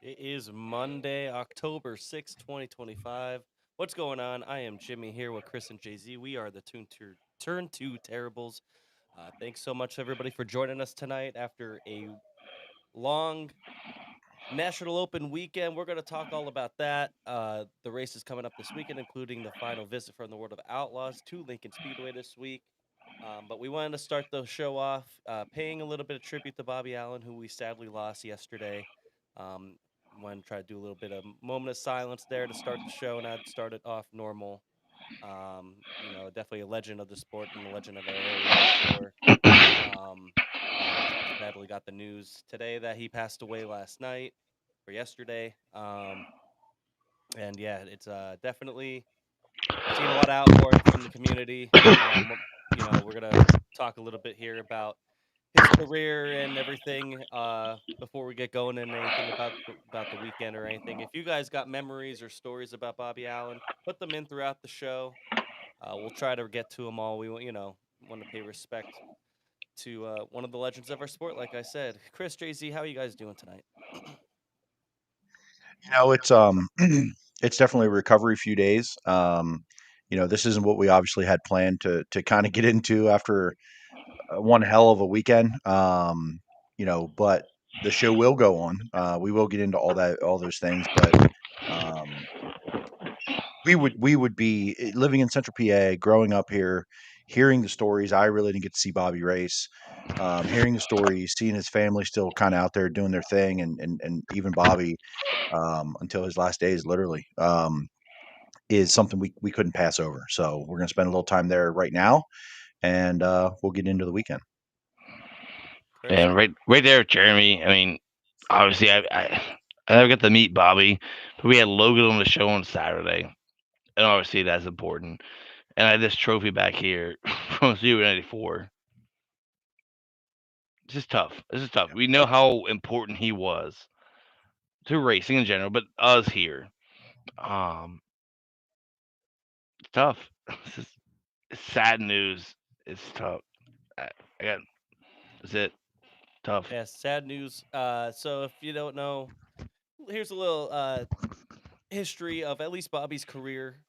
It is Monday, October 6th, 2025. What's going on? I am Jimmy here with Chris and Jay Z. We are the Turn 2 Terribles. Thanks so much, everybody, for joining us tonight after a long National Open weekend. We're going to talk all about that. The race is coming up this weekend, including the final visit from the world of Outlaws to Lincoln Speedway this week. But we wanted to start the show off paying a little bit of tribute to Bobby Allen, who we sadly lost yesterday. Um, Wanted to try to do a little bit of moment of silence there to start the show, and I'd start it off normal. Definitely a legend of the sport and a legend of our area for sure. Um, Sadly got the news today that he passed away last night or yesterday. And yeah, it's definitely seen a lot of outpouring from the community. We're gonna talk a little bit here about his career and everything before we get going and anything about the weekend or anything. If you guys got memories or stories about Bobby Allen, put them in throughout the show. We'll try to get to them all. We want to pay respect to one of the legends of our sport, like I said. Chris, Jay Z, how are you guys doing tonight? It's it's definitely a recovery few days. This isn't what we obviously had planned to kind of get into after one hell of a weekend. But the show will go on. We will get into all those things, but um, we would be living in Central PA, growing up here, hearing the stories. I really didn't get to see Bobby race. Hearing the stories, seeing his family still kind of out there doing their thing, and even Bobby until his last days, literally, is something we couldn't pass over. So we're going to spend a little time there right now, and we'll get into the weekend. Chris? And right there, Jeremy. I mean, obviously, I never got to meet Bobby, but we had Logan on the show on Saturday, and obviously that's important. And I had this trophy back here from 094. This is tough. This is tough. We know how important he was to racing in general, but us here, um, it's tough. This is it's sad news. It's tough. Again, that's it. Tough. Yeah, sad news. So if you don't know, here's a little history of at least Bobby's career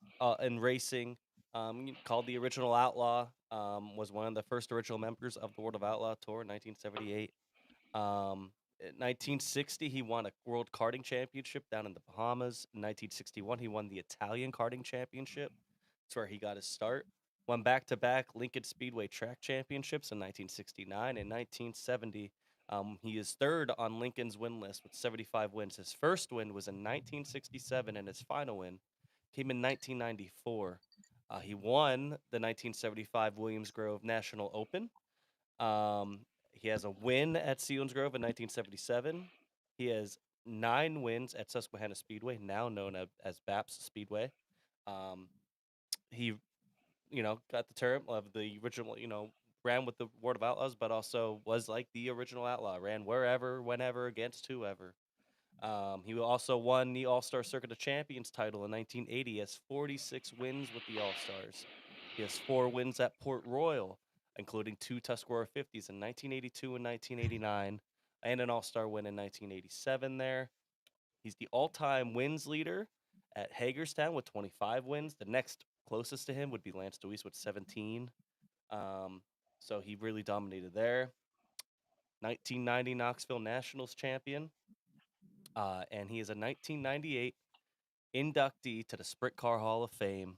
in racing. Called the original Outlaw. Was one of the first original members of the World of Outlaw Tour in 1978. In 1960, he won a World Karting Championship down in the Bahamas. In 1961, he won the Italian Karting Championship. That's where he got his start. Won back-to-back Lincoln Speedway Track Championships in 1969 and 1970. He is third on Lincoln's win list with 75 wins. His first win was in 1967, and his final win came in 1994. He won the 1975 Williams Grove National Open. Um, he has a win at Williams Grove in 1977. He has 9 wins at Susquehanna Speedway, now known as BAPS Speedway. Um, he got the term of the original, ran with the World of Outlaws, but also was like the original outlaw, ran wherever, whenever, against whoever. He also won the All Star Circuit of Champions title in 1980. He has 46 wins with the All Stars. He has 4 wins at Port Royal, including 2 Tuscarora 50s in 1982 and 1989, and an All Star win in 1987 there. He's the all time wins leader at Hagerstown with 25 wins. The next closest to him would be Lance Deweese with 17. Um, so he really dominated there. 1990 Knoxville Nationals champion. And he is a 1998 inductee to the Sprint Car Hall of Fame.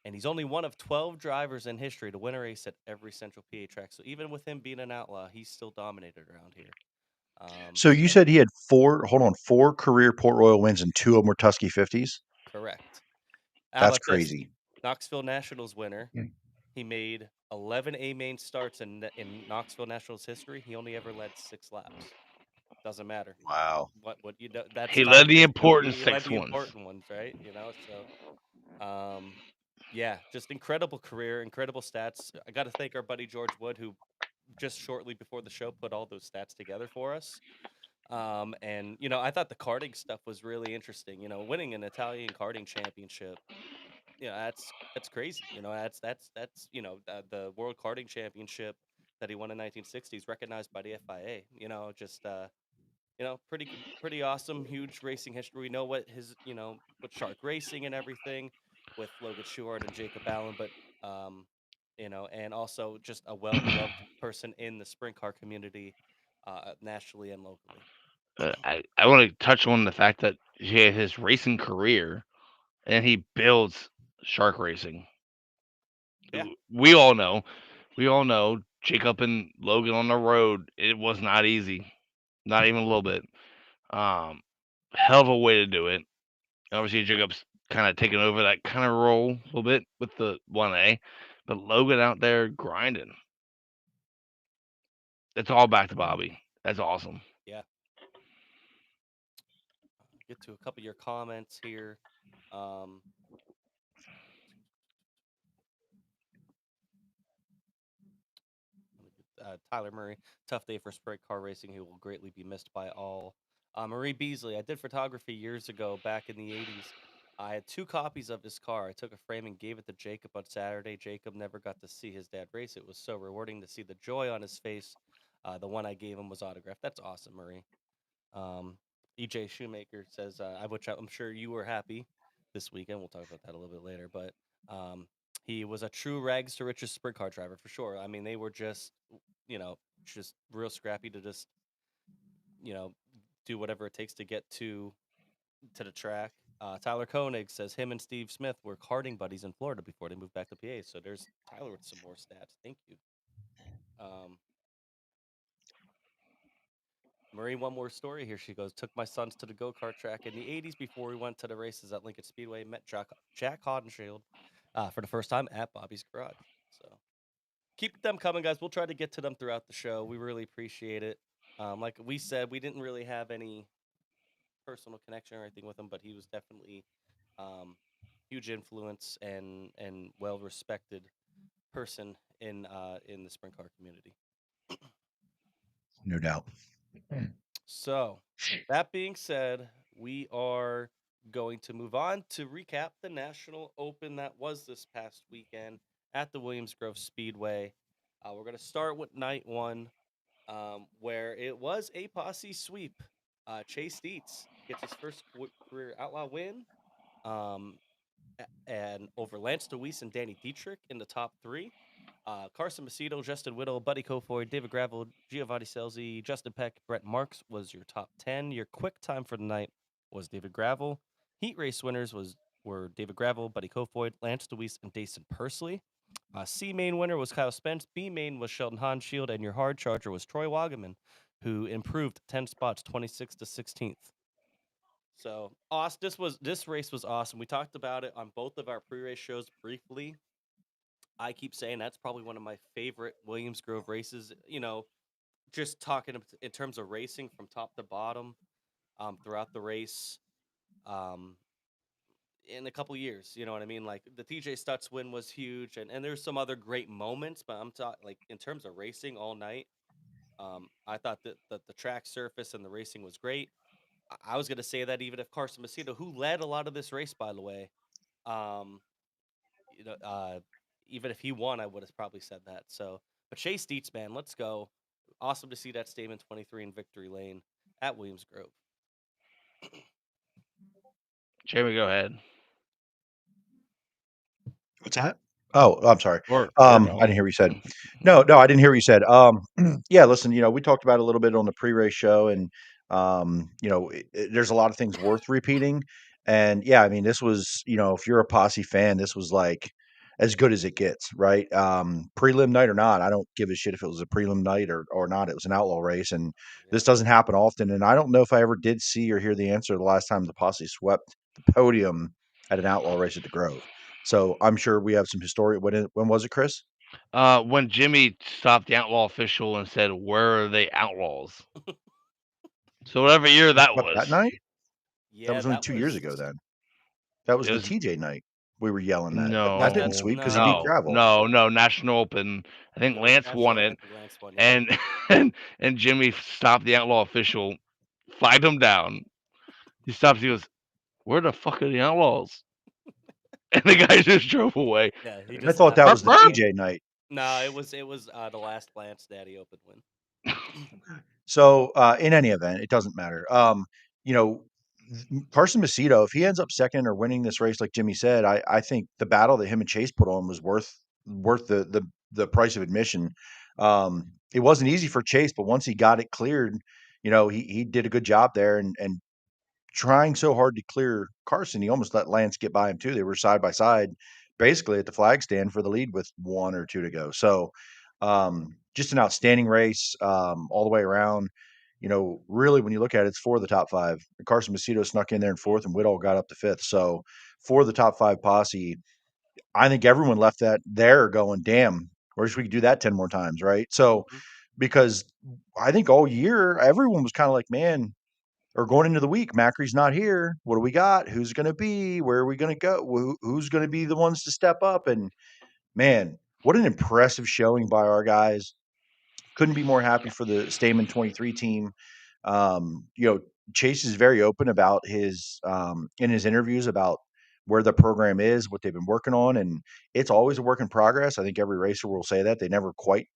And he's only one of 12 drivers in history to win a race at every Central PA track. So even with him being an outlaw, he's still dominated around here. So you And said he had four career Port Royal wins, and two of them were Tusky 50s. correct. How That's about this? crazy. Knoxville Nationals winner. Mm. He made 11 A main starts in Knoxville Nationals history. He only ever led 6 laps. Doesn't matter. Wow. What you know, that's He led the dominance. important He led six the ones. important ones, right? Um, yeah, just incredible career, incredible stats. I got to thank our buddy George Wood, who just shortly before the show put all those stats together for us. And I thought the karting stuff was really interesting. Winning an Italian karting championship, that's crazy. That's the World Karting Championship that he won in 1960s, recognized by the FIA. Just pretty awesome, huge racing history. We know what his, with Shark Racing and everything, with Logan Stewart and Jacob Allen, but and also just a well beloved person in the sprint car community, nationally and locally. I want to touch on the fact that he had his racing career and he builds Shark Racing. Yeah, We all know, Jacob and Logan on the road. It was not easy, not even a little bit. Um, Hell of a way to do it. Obviously, Jacob's kind of taking over that kind of role a little bit with the 1A, but Logan out there grinding. It's all back to Bobby. That's awesome. yeah. Get to a couple of your comments here. Um, Tyler Murray, tough day for sprint car racing. He will greatly be missed by all. Marie Beasley, I did photography years ago, back in the '80s. I had 2 copies of his car. I took a frame and gave it to Jacob on Saturday. Jacob never got to see his dad race. It was so rewarding to see the joy on his face. The one I gave him was autographed. That's awesome, Marie. Um, EJ Shoemaker says, which I'm sure you were happy this weekend. We'll talk about that a little bit later, but um, he was a true rags to riches sprint car driver for sure. I mean, they were you know, just real scrappy to just, you know, do whatever it takes to get to the track. Tyler Koenig says him and Steve Smith were karting buddies in Florida before they moved back to PA. So there's Tyler with some more stats. Thank you. Um, Marie, one more story here. She goes, took my sons to the go kart track in the '80s before we went to the races at Lincoln Speedway. Met Jack Hodenshield for the first time at Bobby's Garage. So keep them coming, guys. We'll try to get to them throughout the show. We really appreciate it. Like we said, we didn't really have any personal connection or anything with him, but he was definitely huge influence and well respected person in the sprint car community. No doubt. So, that being said, we are going to move on to recap the National Open that was this past weekend at the Williams Grove Speedway. We're going to start with night one, where it was a posse sweep. Chase Dietz gets his first career outlaw win, um, and over Lance DeWeese and Danny Dietrich in the top 3. Carson Macedo, Justin Whittle, Buddy Kofoid, David Gravel, Giovanni Selzy, Justin Peck, Brett Marks was your top 10. Your quick time for the night was David Gravel. Heat race winners were David Gravel, Buddy Kofoid, Lance DeWeese, and Dason Pursley. C main winner was Kyle Spence. B main was Sheldon Hansfield, and your hard charger was Troy Wagaman, who improved 10 spots, 26 to 16th. So, this race was awesome. We talked about it on both of our pre-race shows briefly. I keep saying that's probably one of my favorite Williams Grove races. Just talking in terms of racing from top to bottom, throughout the race, um, in a couple years. You know what I mean? Like the TJ Stutz win was huge, and there's some other great moments. But I'm talking like in terms of racing all night. I thought that the track surface and the racing was great. I was gonna say that even if Carson Macedo, who led a lot of this race, by the way, um, you know, uh, even if he won, I would have probably said that. So, but Chase Dietz, man, let's go. Awesome to see that statement 23 in victory lane at Williams Grove. Jamie, go ahead. What's that? Oh, I'm sorry. Or I no. didn't hear what you said. No, I didn't hear what you said. Yeah, listen, we talked about it a little bit on the pre-race show, and there's a lot of things worth repeating. And yeah, I mean, this was, if you're a posse fan, this was like as good as it gets, right? Prelim night or not, I don't give a shit if it was a prelim night or not. It was an outlaw race, and Yeah. this doesn't happen often. And I don't know if I ever did see or hear the answer the last time the posse swept the podium at an outlaw race at the Grove. So I'm sure we have some history. When was it, Chris? When Jimmy stopped the outlaw official and said, "Where are they outlaws?" So whatever year We that swept that was, night? That Yeah, was only that 2 years was ago then. That was it the was TJ night we were yelling that. That that didn't no, sweep because he beat no, Gravel. no National Open. I think no Lance won national. I it, think Lance won. Yep. and and Jimmy stopped the outlaw official, flagged him down. He stops. He goes, "Where the fuck are the outlaws?" And the guy just drove away. Yeah, he I just thought left. that was the TJ night. No, it was the last Lance Daddy Open win. So, in any event, it doesn't matter. You know, Carson Macedo, if he ends up second or winning this race, like Jimmy said, I think the battle that him and Chase put on was worth the price of admission. It wasn't easy for Chase, but once he got it cleared, he did a good job there, and trying so hard to clear Carson, he almost let Lance get by him too. They were side by side, basically at the flag stand for the lead with 1 or 2 to go. So, just an outstanding race all the way around. Really, when you look at it, it's 4 of the top 5. Carson Macedo snuck in there in 4th, and Whitall got up to 5th. So, 4 of the top 5 posse. I think everyone left that there going, damn, wish we could do that 10 more times, right? So, Mhm. because I think all year everyone was kind of like, man, or going into the week, Macri's not here. What do we got? Who's going to be? Where are we going to go? Who's going to be the ones to step up? And man, what an impressive showing by our guys. Couldn't be more happy for the Stamen 23 team. Um, you know, Chase is very open about in his interviews about where the program is, what they've been working on, and it's always a work in progress. I think every racer will say that. They never quite,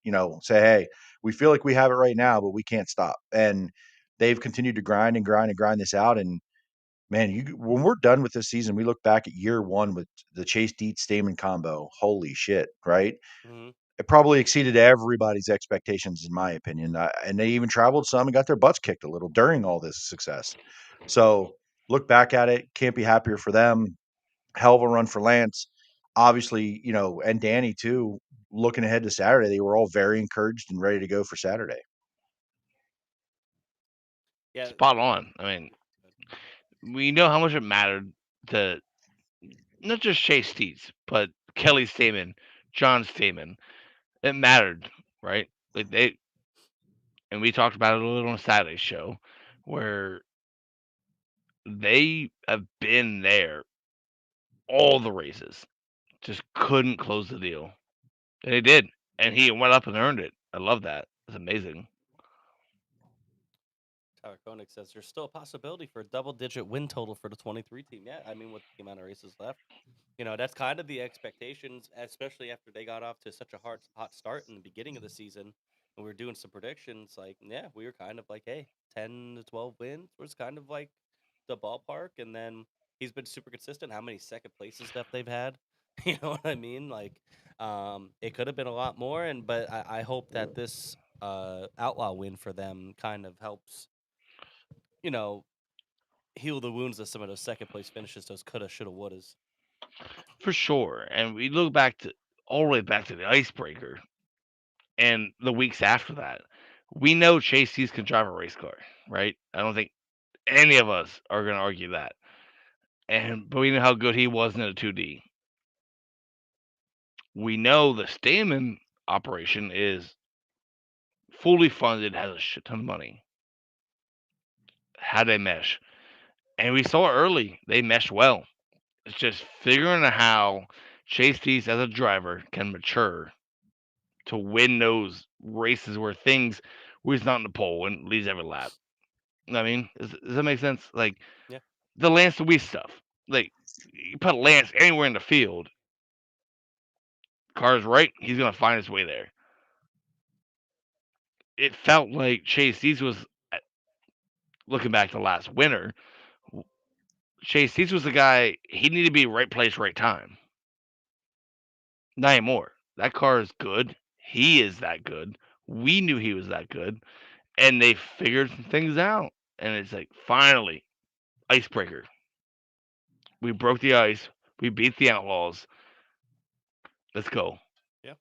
say, "Hey, we feel like we have it right now, but we can't stop." And they've continued to grind and grind and grind this out. And man, when we're done with this season, we look back at year one with the Chase Dietz Stamen combo. Holy shit, right? Mhm. It probably exceeded everybody's expectations, in my opinion. And they even traveled some and got their butts kicked a little during all this success. So look back at it, can't be happier for them. Hell of a run for Lance. Obviously, and Danny too. Looking ahead to Saturday, they were all very encouraged and ready to go for Saturday. Yeah. Spot on. I mean, we know how much it mattered to not just Chase Steeds, but Kelly Stamen, John Stamen. It mattered, right? Like and we talked about it a little on Saturday's show, where they have been there all the races, just couldn't close the deal. And he did, and he went up and earned it. I love that. It's amazing. Tyler Koenig says there's still a possibility for a double-digit win total for the 23 team. Yeah, I mean, with the amount of races left, that's kind of the expectations, especially after they got off to such a hot start in the beginning of the season. And we were doing some predictions, like, yeah, we were kind of like, hey, 10 to 12 wins was kind of like the ballpark. And then he's been super consistent. How many second places stuff they've had? You know what I mean? Like, it could have been a lot more. But I hope that this outlaw win for them kind of helps, you know, heal the wounds of some of those second place finishes, those coulda, shoulda, wouldas. For sure. And we look back to all the way back to the icebreaker and the weeks after that. We know Chase Hughes can drive a race car, right? I don't think any of us are going to argue that. But we know how good he was in a 2D. We know the Stamen operation is fully funded, has a shit ton of money. How they mesh, and we saw early they mesh well. It's just figuring out how Chase Hughes as a driver can mature to win those races where he's not in the pole and leads every lap. I mean, does that make sense? Like Yeah. the Lance Louis stuff. Like you put Lance anywhere in the field, car's right, he's gonna find his way there. It felt like Chase These was looking back to last winter. Chase These was the guy he needed to be right place, right time. Not anymore. That car is good. He is that good. We knew he was that good, and they figured some things out. And it's like finally, icebreaker. We broke the ice. We beat the Outlaws. Let's go. Yeah.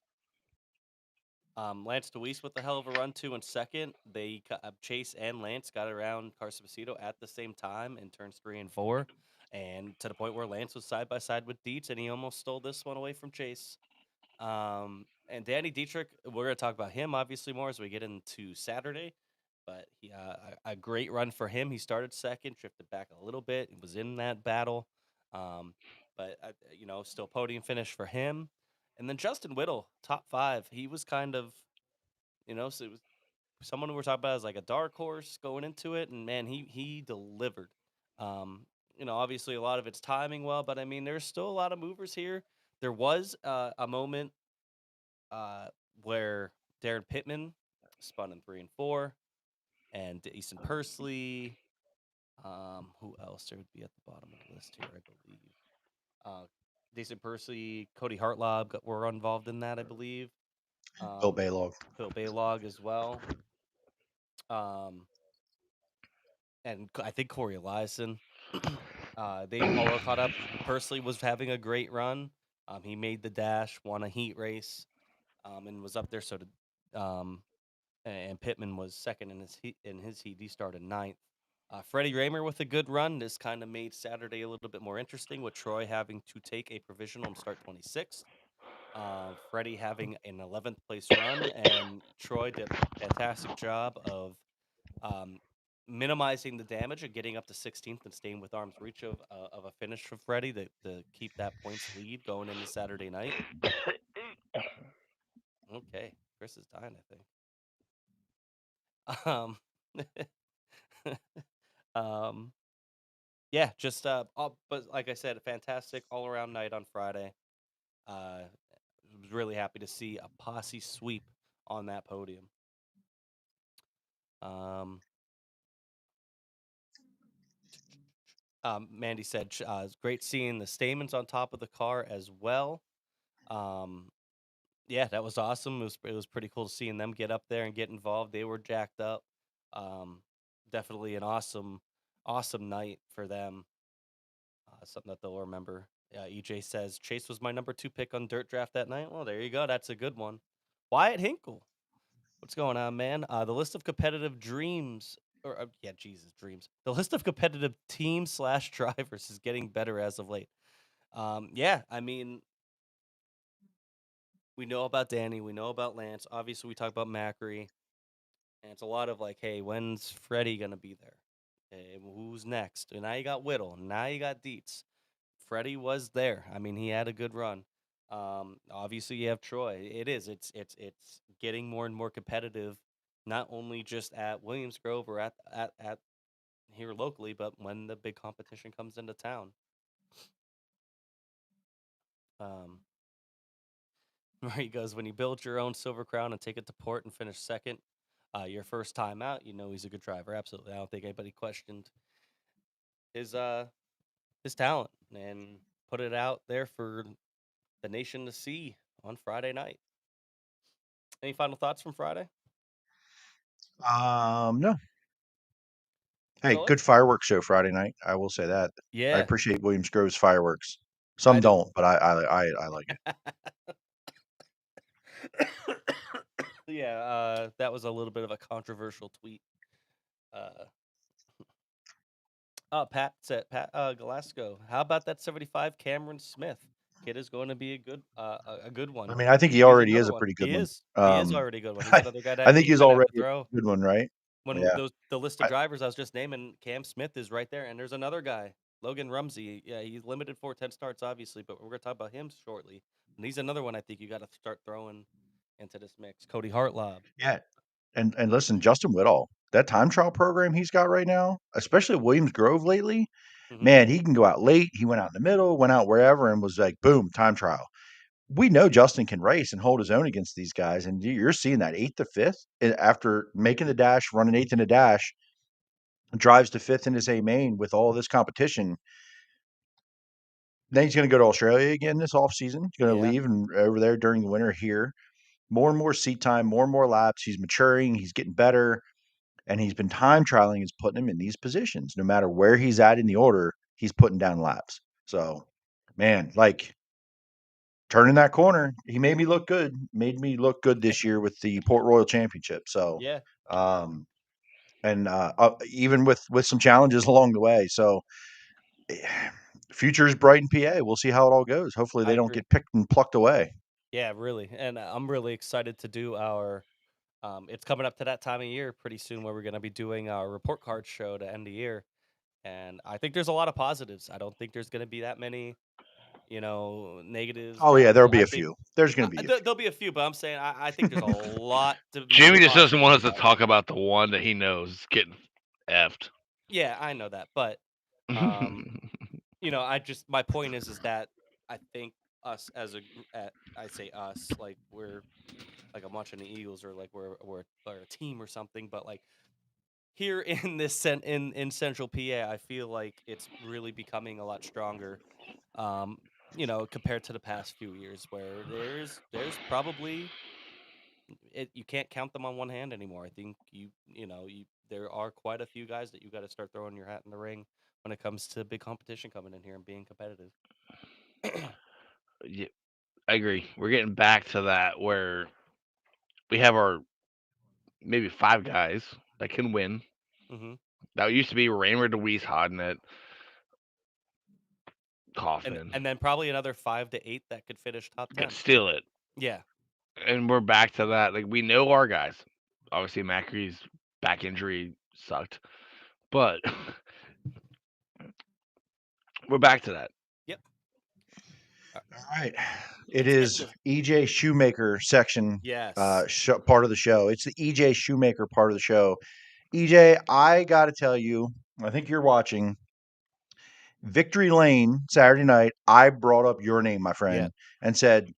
Lance DeWeese with a hell of a run too in second. Chase and Lance got around Carson Macedo at the same time in turns 3 and 4, and to the point where Lance was side by side with Dietz, and he almost stole this one away from Chase. And Danny Dietrich, we're gonna talk about him obviously more as we get into Saturday. But a great run for him. He started second, drifted back a little bit. He was in that battle, um, but still podium finish for him. And then Justin Whittle, top 5. He was kind of, so it was someone we were talking about as like a dark horse going into it, and man, he delivered. Obviously a lot of it's timing well, but I mean, there's still a lot of movers here. There was a moment uh, where Darren Pittman spun in 3 and 4. and Easton Pursley. Who else? There would be at the bottom of the list here, I believe. Uh, Easton Pursley, Cody Hartlob were involved in that, I believe. Bill Um, Baylog. Phil Baylog as well. Um, and I think Corey Eliason. They all caught up. Pursley was having a great run. He made the dash, won a heat race, and was up there. So did, and Pittman was second in his heat. He started ninth. Freddie Raymer with a good run. This kind of made Saturday a little bit more interesting, with Troy having to take a provisional and start 26th. Freddie having an 11th place run, and Troy did a fantastic job of um, minimizing the damage and getting up to 16th and staying with arm's reach of a finish for Freddie to keep that points lead going into Saturday night. Okay, Chris is dying, I think. Um, yeah, just but like I said, a fantastic all around night on Friday. Was really happy to see a posse sweep on that podium. Mandy said it's great seeing the Stamens on top of the car as well. Yeah, that was awesome. It was pretty cool seeing them get up there and get involved. They were jacked up. Definitely an awesome night for them. Something that they'll remember. EJ says Chase was my number 2 pick on Dirt Draft that night. Well, there you go. That's a good one. Wyatt Hinkle, what's going on, man? The list of competitive dreams, or Jesus, dreams. The list of competitive teams / drivers is getting better as of late. Yeah, I mean, we know about Danny, we know about Lance. Obviously, we talk about Macri, and it's a lot of like, hey, when's Freddie gonna be there? Hey, who's next? And now you got Whittle. Now you got Dietz. Freddie was there. I mean, he had a good run. Obviously, you have Troy. It's getting more and more competitive, not only just at Williams Grove or at here locally, but when the big competition comes into town. Where he goes, when you build your own Silver Crown and take it to port and finish second, your first time out, you know he's a good driver. Absolutely, I don't think anybody questioned his talent and put it out there for the nation to see on Friday night. Any final thoughts from Friday? No. Hey, So good fireworks show Friday night. I will say that. I yeah, appreciate Williams Grove's fireworks. I Some do. don't, but I like it. Yeah, that was a little bit of a controversial tweet. Pat said, Pat Glasgow, how about that 75 Cameron Smith? Kid is going to be a good one. I mean, I think he He's already is another a one. pretty good He one. is. He is already a good one. He's I, another guy I that think you he's might have to already throw. a good one, right? When Yeah. the list of drivers I was just naming, Cam Smith is right there, and there's another guy, Logan Rumsey. Yeah, he's limited for 10 starts, obviously, but we're gonna talk about him shortly. And he's another one I think you got to start throwing into this mix. Cody Hartlob. Yeah. And listen, Justin Whitall, that time trial program he's got right now, especially at Williams Grove lately, Mm-hmm. man, he can go out late. He went out in the middle, went out wherever, and was like, boom, time trial. We know Justin can race and hold his own against these guys, and you're seeing that 8th to 5th after making the dash, running 8th in the dash, drives to 5th in his A main with all this competition. Then he's going to go to Australia again this off season. He's going to Yeah, leave and over there during the winter here. More and more seat time, more and more laps. He's maturing. He's getting better. And he's been time trialing, is putting him in these positions. No matter where he's at in the order, he's putting down laps. So, man, like turning that corner, he made me look good. Made me look good this year with the Port Royal Championship. So, yeah, um, and even with some challenges along the way. So, future is bright in PA. We'll see how it all goes. Hopefully, I they don't agree. get picked and plucked away. Yeah, really, and I'm really excited to do our. It's coming up to that time of year pretty soon where we're going to be doing our report card show to end the year, and I think there's a lot of positives. I don't think there's going to be that many, negatives Oh down yeah, the. there'll be I a think few. There's going to be a few. there'll be a few, but I'm saying I think there's a lot to be Jimmy just doesn't positive want us to about. talk about the one that he knows is getting effed. Yeah, I know that, but um, I just my point is that I think us as I say us like we're like I'm watching the Eagles or like we're a team or something, but like here in Central PA, I feel like it's really becoming a lot stronger. Um, compared to the past few years, where there's probably you can't count them on one hand anymore. I think there are quite a few guys that you got to start throwing your hat in the ring when it comes to big competition coming in here and being competitive. Yeah, I agree. We're getting back to that where we have our maybe 5 guys that can win. hmm That used to be Raymer, DeWeese, Hodnett, and Kaufman. and then probably another 5 to 8 that could finish top Could 10. steal it. Yeah, And we're back to that. Like, we know our guys. Obviously, Macri's back injury sucked, but we're back to that. yep. Uh, All right. It let's get is into EJ Shoemaker section, yes, part of the show. It's the EJ Shoemaker part of the show. EJ, I got to tell you, I think you're watching Victory Lane Saturday night. I brought up your name, my yeah, friend, and said,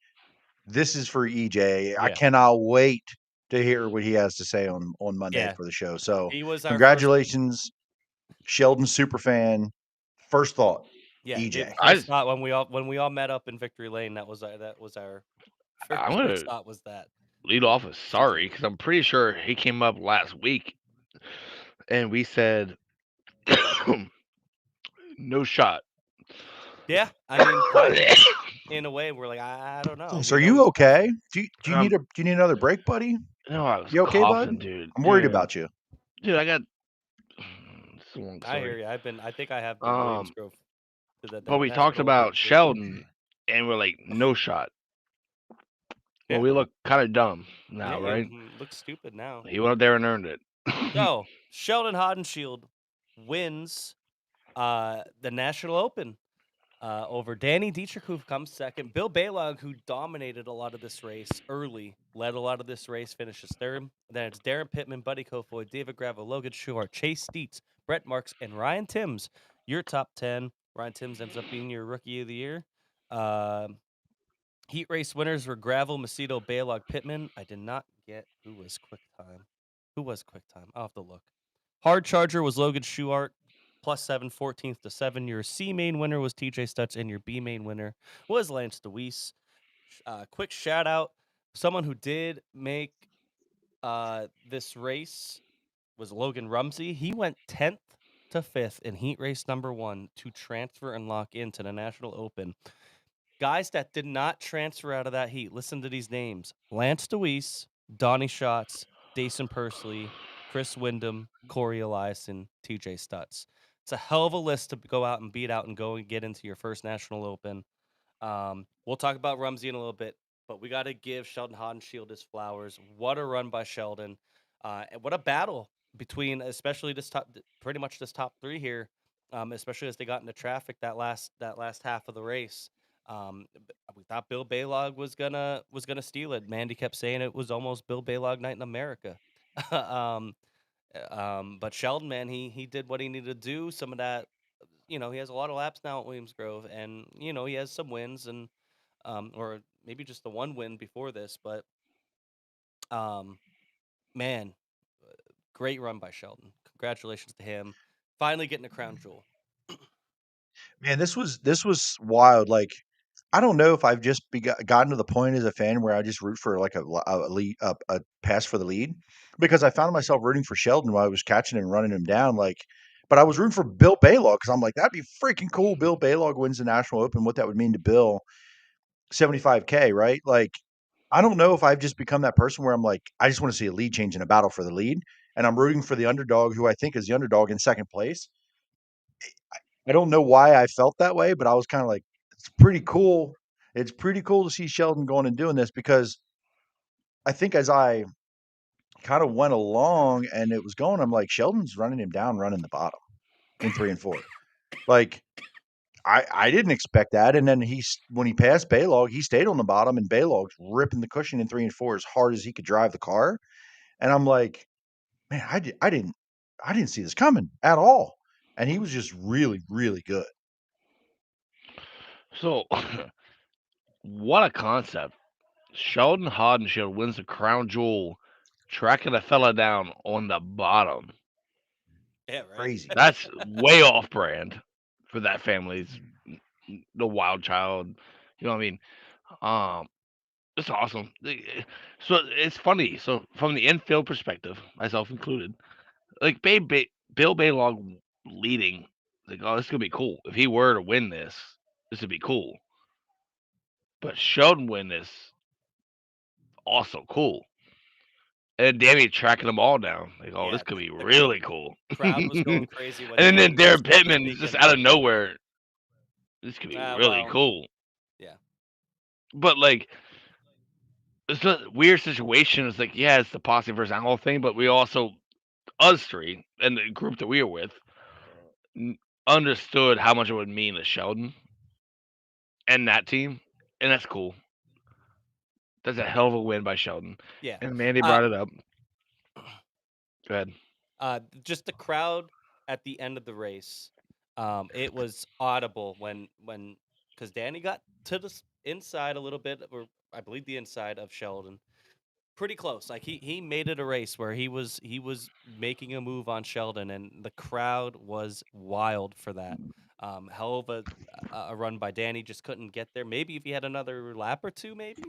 "This is for EJ. I yeah, cannot wait to hear what he has to say on Monday yeah. for the show." So, He was our first. congratulations, Sheldon superfan. First thought, Yeah, EJ. I first just, thought when we all met up in Victory Lane, that was our I'm first gonna thought was that lead off with EJ. sorry because I'm pretty sure he came up last week and we said no shot. Yeah, I mean, kind of in a way. We're like, I don't know. So, We are know you he's got okay? some. Do you need another break, buddy? No, I was You okay, bud? coughing, dude. I'm worried Dude, about you. dude, I got. It's a long I hear story. you. I think I have the Williams Um, Grove, the but we talked National Open about flu. Sheldon, and we're like, no shot. Well, Yeah, we look kind of dumb yeah. now, You right? look stupid now. He went up there and earned it. So Sheldon Hodenshield wins the National Open over Danny Dietrich, who comes second. Bill Balog, who dominated a lot of this race early, led a lot of this race, finishes third. Then it's Darren Pittman, Buddy Kofoid, David Gravel, Logan Schuhart, Chase Steets, Brett Marks, and Ryan Timms. Your top 10. Ryan Timms ends up being your Rookie of the Year. Um Heat race winners were Gravel, Macedo, Balog, Pittman. I did not get who was quick time. Who was quick time? I'll have to look. Hard Charger was Logan Schuhart, +7, 14th to 7. Your C main winner was TJ Stutz, and your B main winner was Lance DeWeese. Quick shout out. Someone who did make this race was Logan Rumsey. He went 10th to 5th in heat race number 1 to transfer and lock into the National Open. Guys that did not transfer out of that heat. Listen to these names: Lance DeWeese, Donnie Schatz, Dason Pursley, Chris Wyndham, Corey Eliason, TJ Stutz. It's a hell of a list to go out and beat out and go and get into your first National Open. We'll talk about Rumsey in a little bit, but we got to give Sheldon Hodenshield his flowers. What a run by Sheldon. And what a battle between, especially pretty much this top 3 here, especially as they got into traffic that last half of the race. We thought Bill Balog was gonna steal it. Mandy kept saying it was almost Bill Balog night in America. um, but Sheldon, man, he did what he needed to do. Some of that, he has a lot of laps now at Williams Grove, and he has some wins, and or maybe just the one win before this, but um, man, great run by Sheldon. Congratulations to him, finally getting a crown jewel. Man, this was wild. Like, I don't know if I've just gotten to the point as a fan where I just root for like a lead, a pass for the lead, because I found myself rooting for Sheldon while I was catching and running him down. Like, but I was rooting for Bill Balog because I'm like, that'd be freaking cool. Bill Balog wins the National Open. What that would mean to Bill, 75K, right? Like, I don't know if I've just become that person where I'm like, I just want to see a lead change in a battle for the lead, and I'm rooting for the underdog, who I think is the underdog in second place. I don't know why I felt that way, but I was kind of like, it's pretty cool. It's pretty cool to see Sheldon going and doing this, because I think as I kind of went along and it was going, I'm like, Sheldon's running him down, running the bottom in 3 and 4. Like, I didn't expect that. And then when he passed Baylog, he stayed on the bottom, and Baylog's ripping the cushion in 3 and 4 as hard as he could drive the car. And I'm like, man, I didn't see this coming at all. And he was just really, really good. So, what a concept. Sheldon Hodenshield wins the crown jewel, tracking a fella down on the bottom. Yeah, right. Crazy. That's way off brand for that family's the wild child. You know what I mean? Um, it's awesome. So it's funny. So from the infield perspective, myself included, like Bill Baylog leading, like, oh, this is gonna be cool. If he were to win this, this would be cool. But Sheldon win this, also cool. And Danny tracking them all down, like, oh, this Yeah, could be the really cool. crowd was going crazy when And then Danny was Darren Pittman is just sneaking. out of nowhere. This could be really Well, cool. yeah. But like, it's a weird situation. It's like, yeah, it's the posse versus animal thing, but we also, us three and the group that we were with, n- understood how much it would mean to Sheldon and that team, and that's cool. That's a hell of a win by Sheldon. Yeah. And Mandy Uh, brought it up. Go ahead. just the crowd at the end of the race. It was audible when because Danny got to the inside a little bit, or I believe the inside of Sheldon, pretty close. Like he made it a race where he was making a move on Sheldon, and the crowd was wild for that. Hell of a run by Danny, just couldn't get there. Maybe if he had another lap or two, maybe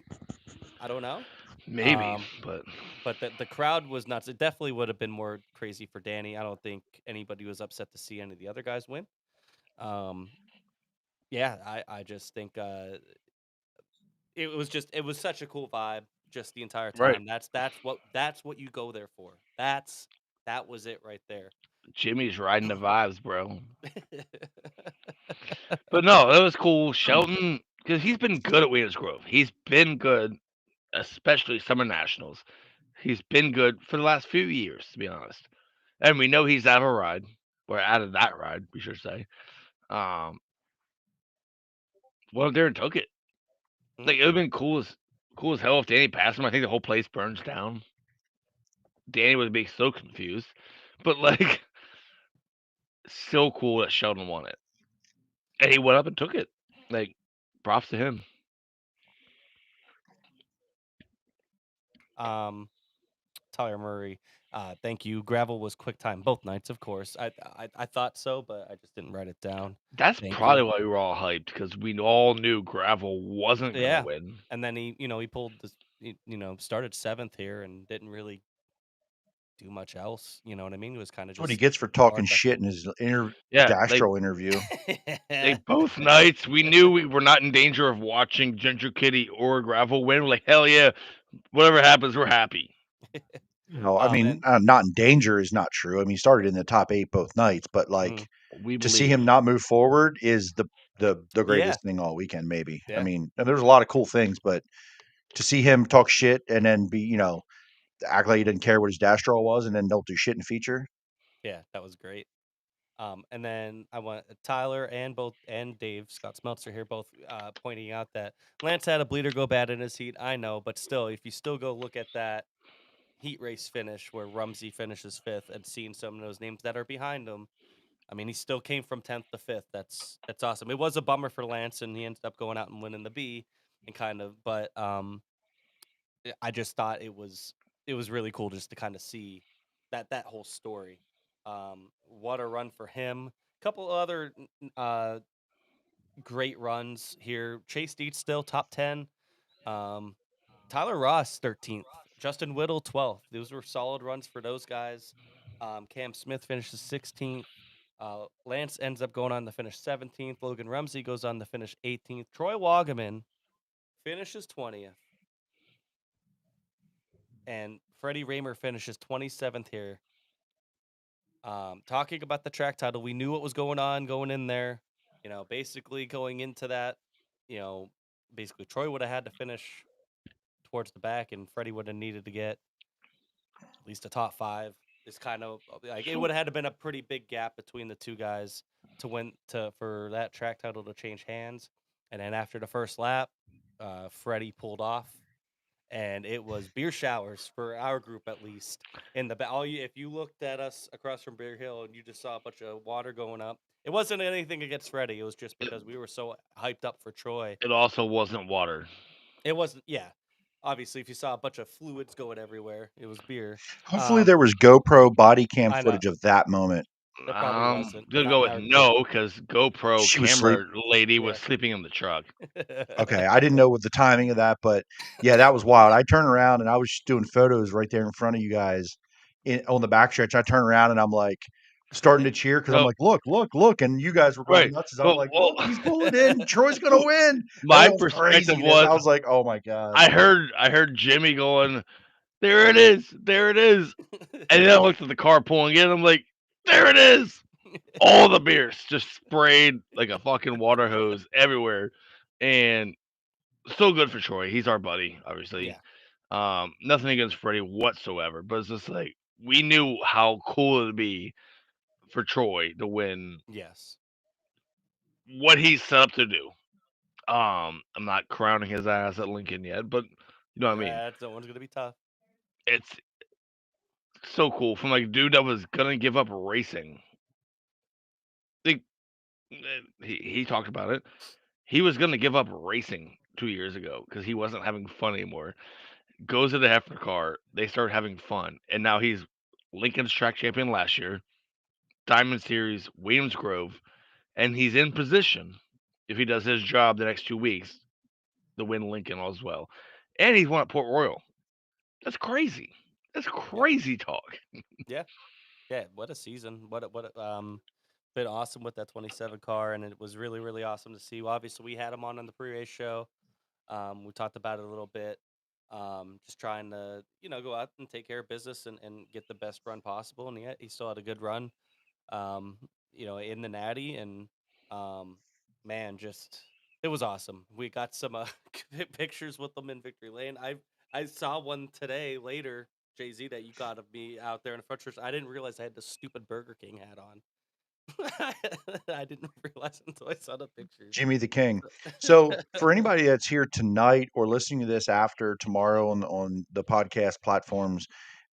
I don't know. Maybe, Um, but but the crowd was nuts. It definitely would have been more crazy for Danny. I don't think anybody was upset to see any of the other guys win. Um, yeah, I just think it was such a cool vibe just the entire right. time. That's what you go there for. That was it right there. Jimmy's riding the vibes, bro. But no, that was cool. Sheldon, because he's been good at Williams Grove. He's been good, especially Summer Nationals. He's been good for the last few years, to be honest. And we know he's out of a ride, or out of that ride, we should say. Um, went up there and took it. Like, it would have been cool as hell if Danny passed him. I think the whole place burns down. Danny would be so confused, but like, so cool that Sheldon won it, and he went up and took it. Like, props to him. um, Tyler Murray. Thank you. Gravel was quick time both nights, of course. I thought so, but I just didn't write it down. That's Thank probably you. why we were all hyped because we all knew Gravel wasn't gonna Yeah, win. and then he pulled this. Started seventh here and didn't really do much else. You know what I mean? It was kind of That's what he just gets for talking hard back shit in his Yeah, Dastro interview. there. like both nights, we knew we were not in danger of watching Ginger Kitty or Gravel win. We're like, hell yeah, whatever happens, we're happy. No, I mean, And not in danger is not true. I mean, he started in the top 8 both nights, but, mhm, like, We to see believe. him not move forward is the yeah, greatest thing all weekend, maybe. I yeah, mean, and there's a lot of cool things, but to see him talk shit and then be, act like he didn't care what his dash draw was and then don't do shit in feature. yeah, that was great. And then I want Tyler and Dave Scott Smeltzer here both pointing out that Lance had a bleeder go bad in his heat. I know, but still, if you still go look at that heat race finish where Rumsey finishes fifth and seeing some of those names that are behind him, I mean, he still came from 10th to 5th. That's awesome. It was a bummer for Lance, and he ended up going out and winning the B, and kind of. But I just thought it was really cool just to kind of see that whole story. What a run for him. Couple other great runs here. Chase Deeds still top 10. Um, Tyler Ross 13th. Justin Whittle 12th. Those were solid runs for those guys. Cam Smith finishes 16th. Lance ends up going on to finish 17th. Logan Rumsey goes on to finish 18th. Troy Wagaman finishes 20th. And Freddie Raymer finishes 27th here. Talking about the track title, we knew what was going on going in there. Basically going into that, you know, basically Troy would have had to finish towards the back, and Freddie would have needed to get at least a top 5. It's kind of like it So would have had to been a pretty big gap between the two guys to win for that track title to change hands. And then after the first lap, Freddie pulled off, and it was beer showers for our group at least. In the if you looked at us across from Bear Hill and you just saw a bunch of water going up, it wasn't anything against Freddie. It was just it, because we were so hyped up for Troy. it also wasn't water. It wasn't, yeah. Obviously, if you saw a bunch of fluids going everywhere, it was beer. Hopefully there was GoPro body cam I know. footage of that moment. It probably wasn't, but Gonna go with now no because GoPro She was asleep. camera lady was Yeah. sleeping in the truck. Okay, I didn't know what the timing of that, but yeah, that was wild. I turned around and I was just doing photos right there in front of you guys on the backstretch. I turned around and I'm like starting to cheer because I'm Oh, like, look, look, look, and you guys were going right. nuts. As I'm like, Well, look, he's pulling in. Troy's gonna win, and my that was perspective craziness. was I was like, oh my god. I heard Jimmy going, there it is, there it is, and then I looked at the car pulling in. I'm like, there it is. All the beers just sprayed like a fucking water hose everywhere, and so good for Troy. He's our buddy, obviously. Yeah. Nothing against Freddie whatsoever, but it's just like we knew how cool it'd be for Troy to win Yes. what he's set up to do. I'm not crowning his ass at Lincoln yet, but you know what I mean. That one's gonna be tough. It's so cool from like a dude that was gonna give up racing. Like he talked about it. He was gonna give up racing 2 years ago because he wasn't having fun anymore. Goes to the Hefner car, they start having fun, and now he's Lincoln's track champion last year, Diamond Series, Williams Grove, and he's in position if he does his job the next 2 weeks to win Lincoln as well. And he's won at Port Royal. That's crazy. That's Yeah. crazy talk. Yeah. Yeah. What a season. Been awesome with that 27 car, and it was really, really awesome to see. Well, obviously, we had him on the pre-race show. We talked about it a little bit. Just trying to, go out and take care of business and get the best run possible. And he still had a good run, in the Natty. And man, just it was awesome. We got some pictures with them in Victory Lane. I saw one today later, Jay-Z, that you got of me out there in the front stretch. I didn't realize I had the stupid Burger King hat on. I didn't realize until I saw the pictures. Jimmy the King. So for anybody that's here tonight or listening to this after tomorrow on the podcast platforms,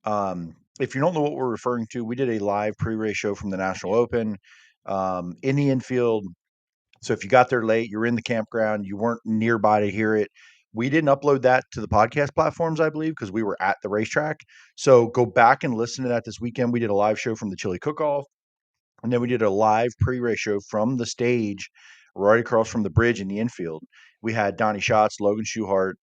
if you don't know what we're referring to, we did a live pre-race show from the National Open in the infield. So if you got there late, you're in the campground, you weren't nearby to hear it. We didn't upload that to the podcast platforms, I believe, because we were at the racetrack. So go back and listen to that this weekend. We did a live show from the Chili Cook-Off. And then we did a live pre-race show from the stage right across from the bridge in the infield. We had Donnie Schatz, Logan Schuhart,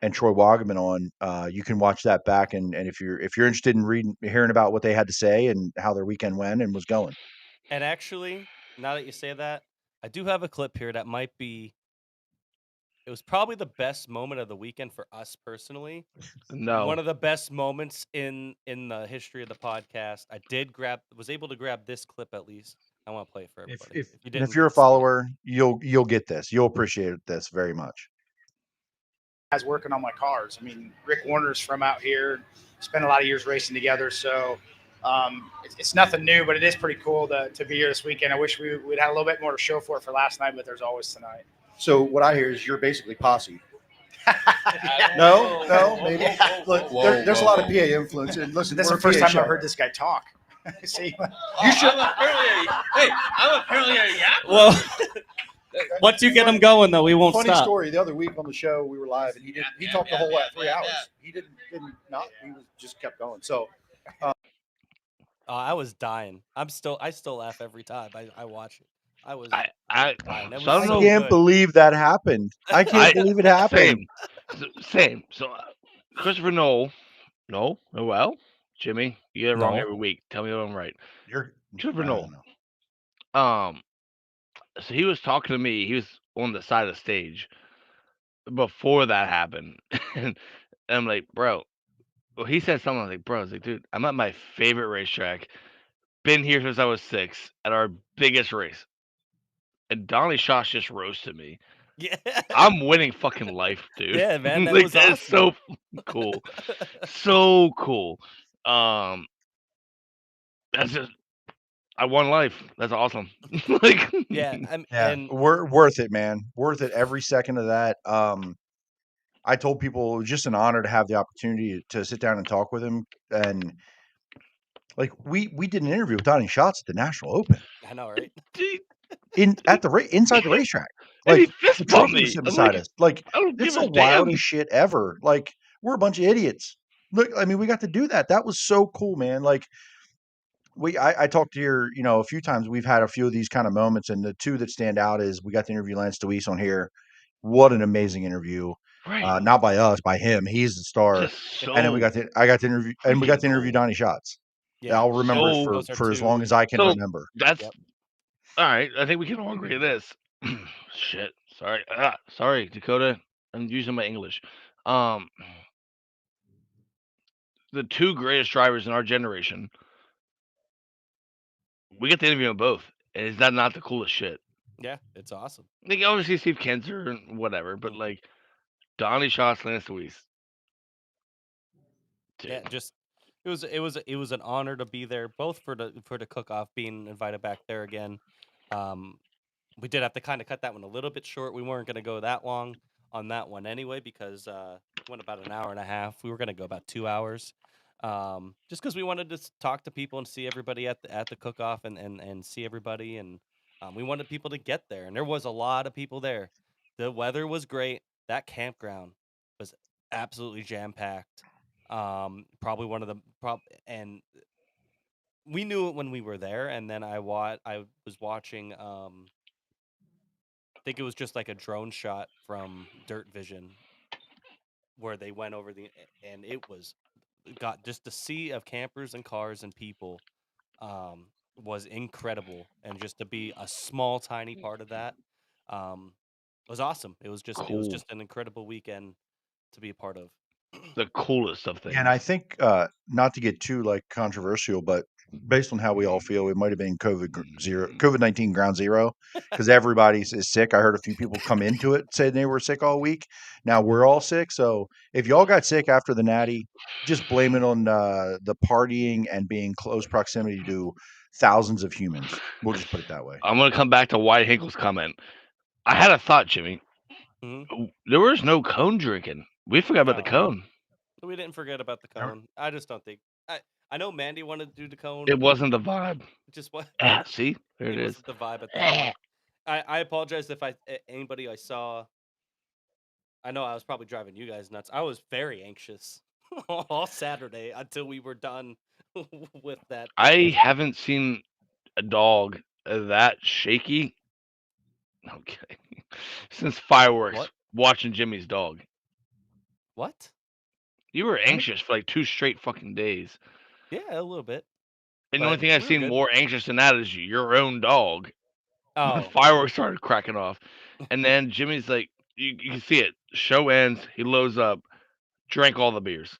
and Troy Wagaman on. You can watch that back, and if you're interested in hearing about what they had to say and how their weekend went and was going. And actually, now that you say that, I do have a clip here that might be. It was probably the best moment of the weekend for us personally. No. One of the best moments in the history of the podcast. Was able to grab this clip at least. I want to play it for everybody. If you're a follower, you'll get this. You'll appreciate this very much. Guys working on my cars. I mean, Rick Warner's from out here. Spent a lot of years racing together, so it's nothing new, but it is pretty cool to be here this weekend. I wish we'd had a little bit more to show for last night, but there's always tonight. So what I hear is you're basically posse. No, maybe. Look, there's a lot of PA influence. And listen, This is the first time I've heard this guy talk. See, You should. I'm apparently a yak. Well, once you get him going, though, we won't Funny stop. story. The other week on the show, we were live, and he talked the whole 3 hours. He didn't not. He just kept going. So I was dying. I still laugh every time I watch it. I was dying. That was So I don't I know. can't good. believe that happened. I can't believe it happened. Same. So Christopher Noel, Jimmy, you get it wrong No. every week. Tell me if I'm right. Christopher I Noel. don't know. So he was talking to me. He was on the side of the stage before that happened, and I'm like, bro. Well, he said something. I was like, bro. I was like, dude, I'm at my favorite racetrack. Been here since I was 6 at our biggest race. And Donnie Schatz just roasted me. Yeah. I'm winning fucking life, dude. Yeah, man, that like, was that's so cool. So cool. That's just I won life. That's awesome. like Yeah, Yeah, we're worth it, man. Worth it every second of that. I told people it was just an honor to have the opportunity to sit down and talk with him. And like we did an interview with Donnie Schatz at the National Open I know, right? inside the racetrack. And he Like fist the bumped trophy me. was sitting I'm beside like, us. Like I don't it's give the a damn. wildest shit ever. Like we're a bunch of idiots. Look, I mean, we got to do that. That was so cool, man. Like I talked to your, a few times. We've had a few of these kind of moments, and the two that stand out is we got to interview Lance Deweese on here. What an amazing interview! Right. Not by us, by him. He's the star. Just And then so I got to interview, and we got to freaking interview cool. Donnie Schatz. Yeah, I'll remember it So for those are as long two. as I can So remember. that's Yep. all right. I think we can all agree to this. Shit. Sorry. Sorry, Dakota. I'm using my English. Um, the two greatest drivers in our generation. We get to interview them both. And is that not the coolest shit? Yeah, it's awesome. Like obviously Steve Kenzer and whatever, but Mhm. like Donnie Schatz, Lance Deweese. Yeah, Dude. just it was an honor to be there, both for the cook off, being invited back there again. Um, we did have to kind of cut that one a little bit short. We weren't going to go that long on that one anyway because it went about an hour and a half. We were going to go about 2 hours, just because we wanted to talk to people and see everybody at the cook off and see everybody, and we wanted people to get there, and there was a lot of people there. The weather was great. That campground was absolutely jam packed. Probably one of the and we knew it when we were there, and then I was watching I think it was just like a drone shot from Dirt Vision where they went over and it was got just the sea of campers and cars and people was incredible, and just to be a small tiny part of that um was awesome. It was Cool. just an incredible weekend to be a part of. The coolest of Yeah, and I things. think not to get too controversial, but based on how we all feel, it might have been COVID-19 ground zero, because is sick. I heard a few people come into it saying they were sick all week. Now we're all sick, so if y'all got sick after the Natty, just blame it on the partying and being close proximity to thousands of humans. We'll just put it that way. I'm gonna come back to White Hinkle's comment. I had a thought, Jimmy. Mhm. There was no cone drinking. We forgot about the No, cone. we didn't forget about the cone. I just don't think I know Mandy wanted to do the cone. It wasn't the vibe. Just what See, there it it is. wasn't the vibe at that point. I apologize if anybody I saw. I know I was probably driving you guys nuts. I was very anxious all Saturday until we were done with that. I haven't seen a dog that shaky. Okay, since fireworks. What? Watching Jimmy's dog. What? You were What? anxious for like 2 straight fucking days. Yeah, a little bit. And the only But thing I've we were seen good. more anxious than that is your own dog. When Oh. fireworks started cracking off. And then Jimmy's like, you can see it. Show ends. He loads up, drank all the beers.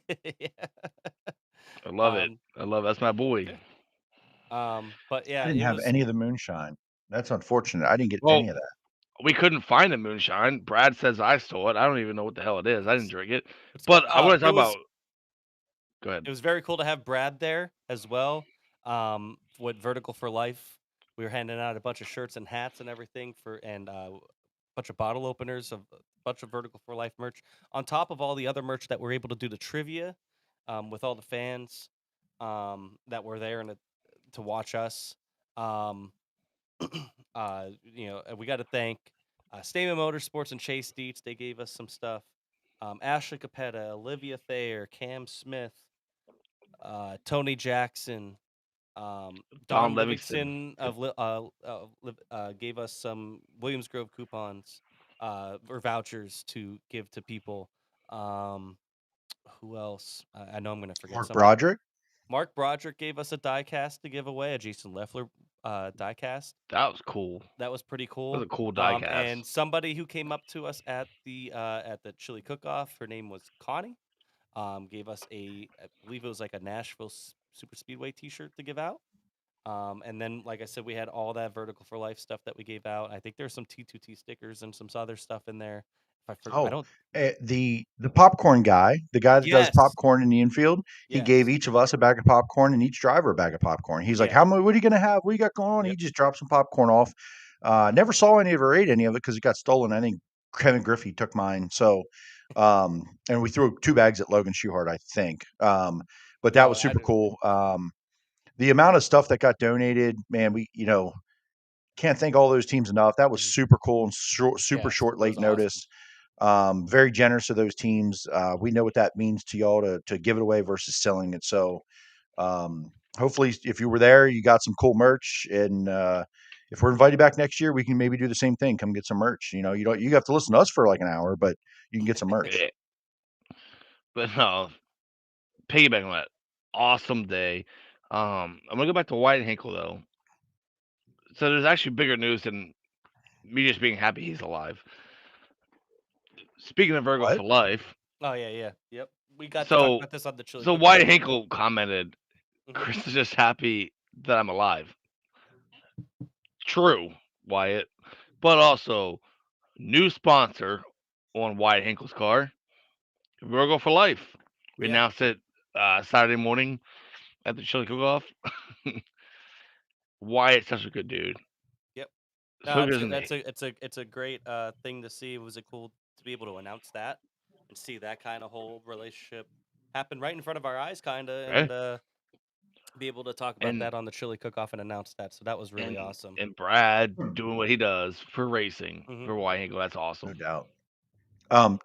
Yeah. I love it. I love it. That's my boy. But I yeah, didn't it have was any of the moonshine. That's unfortunate. I didn't get Well, any of that. we couldn't find the moonshine. Brad says I stole it. I don't even know what the hell it is. I didn't drink it. what's But I want to it talk about. Go ahead. was very cool to have Brad there as well. With Vertical for Life, we were handing out a bunch of shirts and hats and everything and a bunch of bottle openers of a bunch of Vertical for Life merch on top of all the other merch that we're able to do the trivia, with all the fans, that were there and to watch us. Um, we got to thank Stamen Motorsports and Chase Dietz. They gave us some stuff. Ashley Capetta, Olivia Thayer, Cam Smith, Tony Jackson, Don Don Livingston. Livingston gave us some Williams Grove coupons or vouchers to give to people. Who else? I know I'm going to forget Mark somebody. Broderick. Mark Broderick gave us a diecast to give away, a Jason Leffler diecast. That was cool. That was pretty That cool. was a cool diecast. And somebody who came up to us at the chili cook-off, her name was Connie, gave us I believe it was like a Nashville Super Speedway T-shirt to give out. And then, like I said, we had all that Vertical for Life stuff that we gave out. I think there's some T2T stickers and some other stuff in there. If I forget, I don't. The popcorn guy, the guy that does Yes. popcorn in the infield, he gave Yes. each of us a bag of popcorn and each driver a bag of popcorn. He's like, Yes. "How much? What are you going to have? What you got going on?" Yep. He just dropped some popcorn off. Never saw any of or ate any of it because it got stolen. I think Kevin Griffey took mine. So, and we threw 2 bags at Logan Schuhart, I think. But that Oh, was I super didn't. cool. The amount of stuff that got donated, man, we can't thank all those teams enough. That was super cool and super Yes, short, it was late notice. Very generous of those teams. We know what that means to y'all to give it away versus selling it. So hopefully, if you were there, you got some cool merch. And if we're invited back next year, we can maybe do the same thing. Come get some merch. You have to listen to us for like an hour, but you can get some merch. But no, piggyback on that, awesome day. I'm gonna go back to Wyatt Hinkle though. So there's actually bigger news than me just being happy he's alive. Speaking of Virgo What? for life, Oh yeah. Yep. We got to talk so about this on the Chili so Cook Wyatt Off. Hinkle commented, Mhm. "Chris is just happy that I'm alive." True, Wyatt, but also new sponsor on Wyatt Hinkle's car, Virgo for life. We Yeah. announced it Saturday morning at the Chili Cook Off. Wyatt's such a good dude. Yep. So No, good, isn't he? it's a great thing to see. Was it cool to be able to announce that and see that kind of whole relationship happen right in front of our eyes, kind of, Right? and be able to talk about And that on the Chili Cook Off and announce that. So that was really awesome. and Brad doing what he does for racing Mhm. for Wyatt Hinkle. That's No awesome. doubt.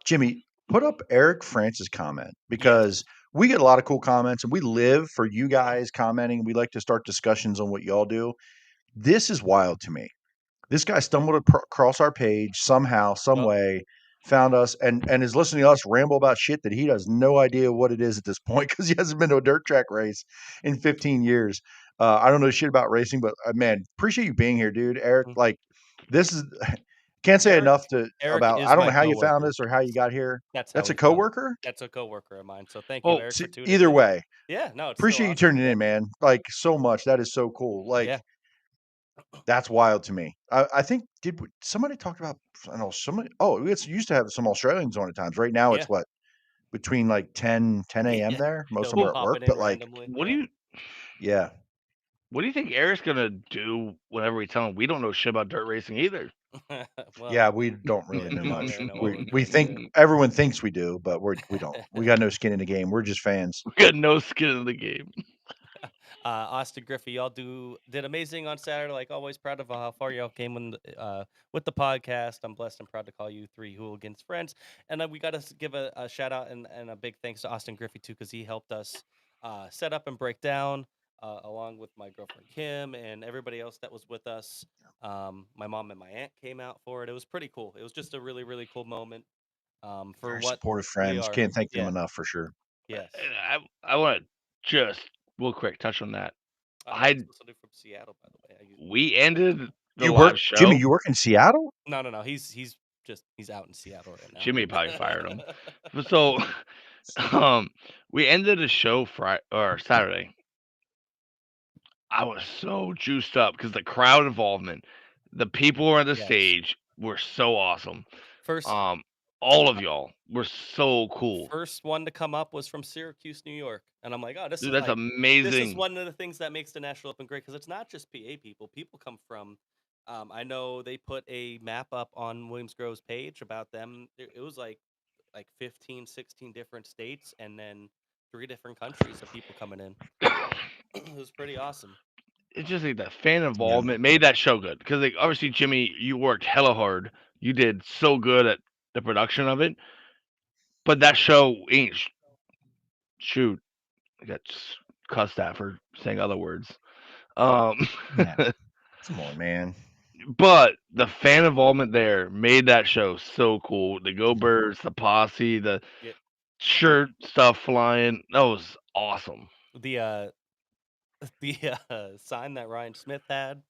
Jimmy, put up Eric Francis' comment because Yes. we get a lot of cool comments and we live for you guys commenting. We like to start discussions on what y'all do. This is wild to me. This guy stumbled across our page somehow, some Well, way, found us and is listening to us ramble about shit that he has no idea what it is at this point because he hasn't been to a dirt track race in 15 years. I don't know shit about racing, but man, appreciate you being here, dude. Eric, Mhm. like this is can't say Eric enough Eric about. I is don't know my how you found coworker. us or how you got here. That's how That's a we found. coworker. That's a coworker of mine. So thank you, Oh, Eric, for See, tuning either in. way, Yeah, no, it's still appreciate you awesome. turning in, man. Like so much. That is so cool. Like Yeah. that's wild to me. I think somebody talked about I don't know somebody. Oh, we used to have some Australians on at times. Right now, it's Yeah. what between like 10 a.m. Yeah. there. Most of They'll them be are at work, popping in but like randomly. what Yeah. yeah, do you think Eric's gonna do whenever we tell him we don't know shit about dirt racing either? Well, yeah, we don't yeah, really know don't much. really know what we're We doing think either. everyone thinks we do, but we don't. We got no skin in the game. We're just fans. We got no skin in the game. Austin Griffey, y'all did amazing on Saturday. Like always, proud of how far y'all came with the podcast. I'm blessed and proud to call you three hooligans friends. And we got to give a shout out and a big thanks to Austin Griffey too, because he helped us set up and break down, along with my girlfriend Kim and everybody else that was with us. My mom and my aunt came out for it. It was pretty cool. It was just a really really cool moment. For Very what supportive we friends. are. Can't thank them Yeah. enough for sure. Yes. And I want to just real quick touch on that. He's listening from Seattle, by the way. We ended the You work, live show. Jimmy. You work in Seattle? No. He's out in Seattle right now. Jimmy probably fired him. So, we ended the show Friday or Saturday. I was so juiced up because the crowd involvement, the people who were on the Yes. stage were so awesome. First All of y'all were so cool. first one to come up was from Syracuse, New York, and I'm like, oh, Dude, that's amazing. This is one of the things that makes the National Open great because it's not just PA people. People come from. I know they put a map up on Williams Grove's page about them. It was like 15, 16 different states, and then 3 different countries of people coming in. It was pretty awesome. It's just like the fan involvement made that show good because like obviously Jimmy, you worked hella hard. You did so good at the production of it, but that show ain't shoot. I got cussed at for saying other words. Yeah. Come on, man. But the fan involvement there made that show so cool. The Go Birds, the posse, the shirt stuff flying. That was awesome. The sign that Ryan Smith had.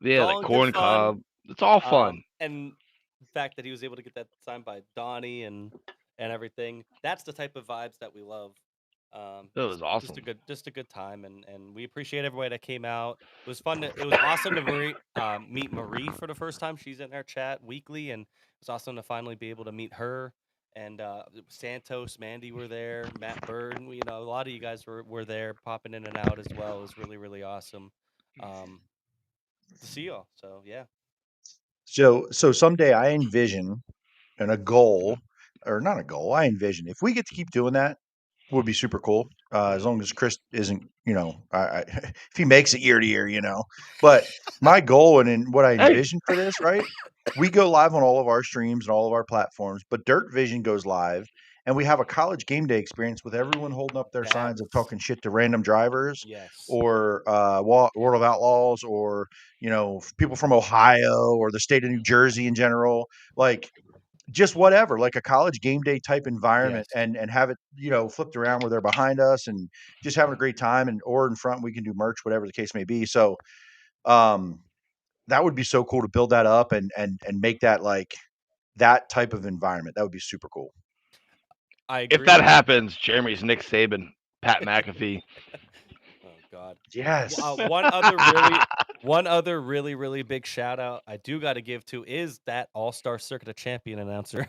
Yeah, the corn cob. It's all fun. And the fact that he was able to get that signed by Donnie and everything. That's the type of vibes that we love. That was awesome. Just a good time, and we appreciate everybody that came out. It was fun. It was awesome to meet Marie for the first time. She's in our chat weekly, and it was awesome to finally be able to meet her. And Santos, Mandy were there, Matt Bird, a lot of you guys were there, popping in and out as well. It was really really awesome to see y'all. So yeah. So someday I envision and a goal, or not a goal. I envision if we get to keep doing that, would be super cool. As long as Chris isn't, if he makes it year to year, But my goal and what I envision for this, right? We go live on all of our streams and all of our platforms, but Dirt Vision goes live, and we have a college game day experience with everyone holding up their signs of That's- talking shit to random drivers Yes. or World of Outlaws or people from Ohio or the state of New Jersey in general, like just whatever, like a college game day type environment, Yes. and have it flipped around where they're behind us and just having a great time, or in front we can do merch, whatever the case may be. So that would be so cool to build that up and make that like that type of environment. That would be super cool. I agree. If that happens, Jeremy's Nick Saban, Pat McAfee. Oh God. Yes. One other really big shout out I do got to give to is that All-Star Circuit of Champion announcer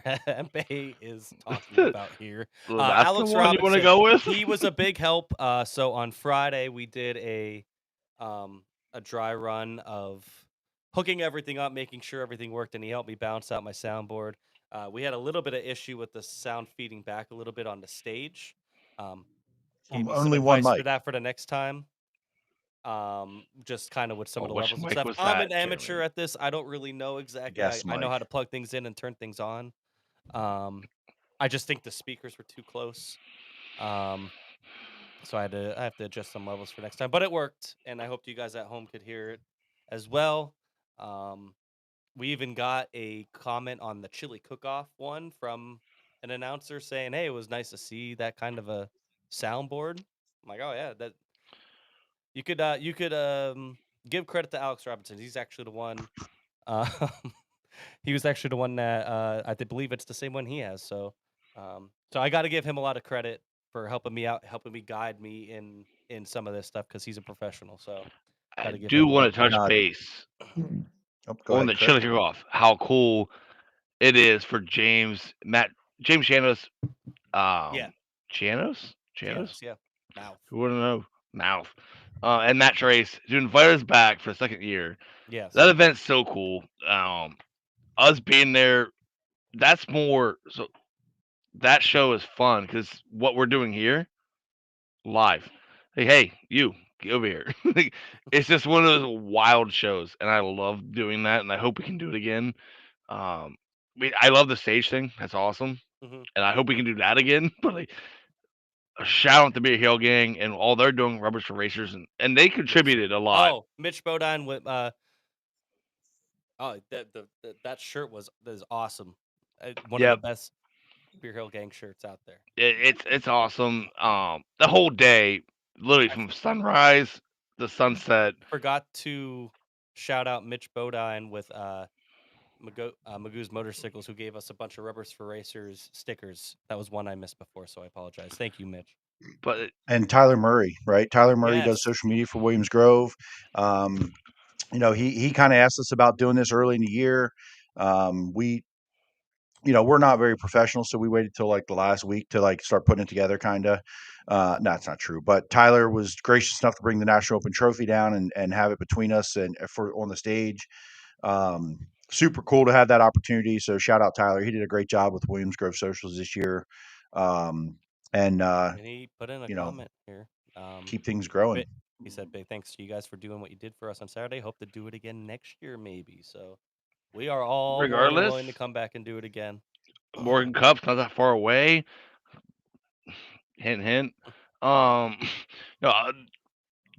Bay is talking about here. That's Alex the one you want to Robinson. go with? He was a big help. So on Friday we did a dry run of hooking everything up, making sure everything worked, and he helped me bounce out my soundboard. We had a little bit of issue with the sound feeding back a little bit on the stage. Gave me some Only one advice for mic. that for the next time. Just kind of with some of the which levels and mic stuff. was I'm that, an amateur Jeremy? at this. I don't really know exactly. Yes, I know Mike. how to plug things in and turn things on. I just think the speakers were too close. So I have to adjust some levels for next time. But it worked, and I hope you guys at home could hear it as well. We even got a comment on the chili cook-off one from an announcer saying, "Hey, it was nice to see that kind of a soundboard." I'm like, "Oh yeah, that you could give credit to Alex Robinson. He's actually the one. He was actually the one that I believe it's the same one he has. So I got to give him a lot of credit for helping me out, helping me guide me in some of this stuff because he's a professional. So I gotta give do him a lot want of to touch God. base Oh, go on ahead, the Chris. chili cook-off. How cool it is for James Chanos. Yeah. Chanos? yeah. Mouth. Who wouldn't know? Mouth. And Matt Trace to invite us back for the second year. Yes. That event's so cool. Us being there, that's more. So that show is fun because what we're doing here, live. Hey, you get over here. It's just one of those wild shows, and I love doing that, and I hope we can do it again. I love the stage thing. That's awesome, Mhm. and I hope we can do that again. But like, a shout out to Beer Hill Gang and all they're doing, Rubbers for Racers, and they contributed a lot. Oh, Mitch Bodine with that shirt is awesome. One of Yep. the best Beer Hill Gang shirts out there. It's awesome. The whole day, literally from sunrise to sunset. Forgot to shout out Mitch Bodine with Magoo's Motorcycles, who gave us a bunch of Rubbers for Racers stickers. That was one I missed before, so I apologize. Thank you, Mitch. But And Tyler Murray, right? Tyler Murray Yes. does social media for Williams Grove. He kind of asked us about doing this early in the year. We're not very professional, so we waited till like the last week to like start putting it together, kind of. No, that's not true. But Tyler was gracious enough to bring the National Open Trophy down and have it between us and for on the stage. Super cool to have that opportunity. So shout out Tyler. He did a great job with Williams Grove Socials this year. And he put in a comment here. Keep things growing. He said, "Big thanks to you guys for doing what you did for us on Saturday. Hope to do it again next year, maybe." So we are all more than willing to come back and do it again. Morgan Cup's not that far away. Hint, hint. No,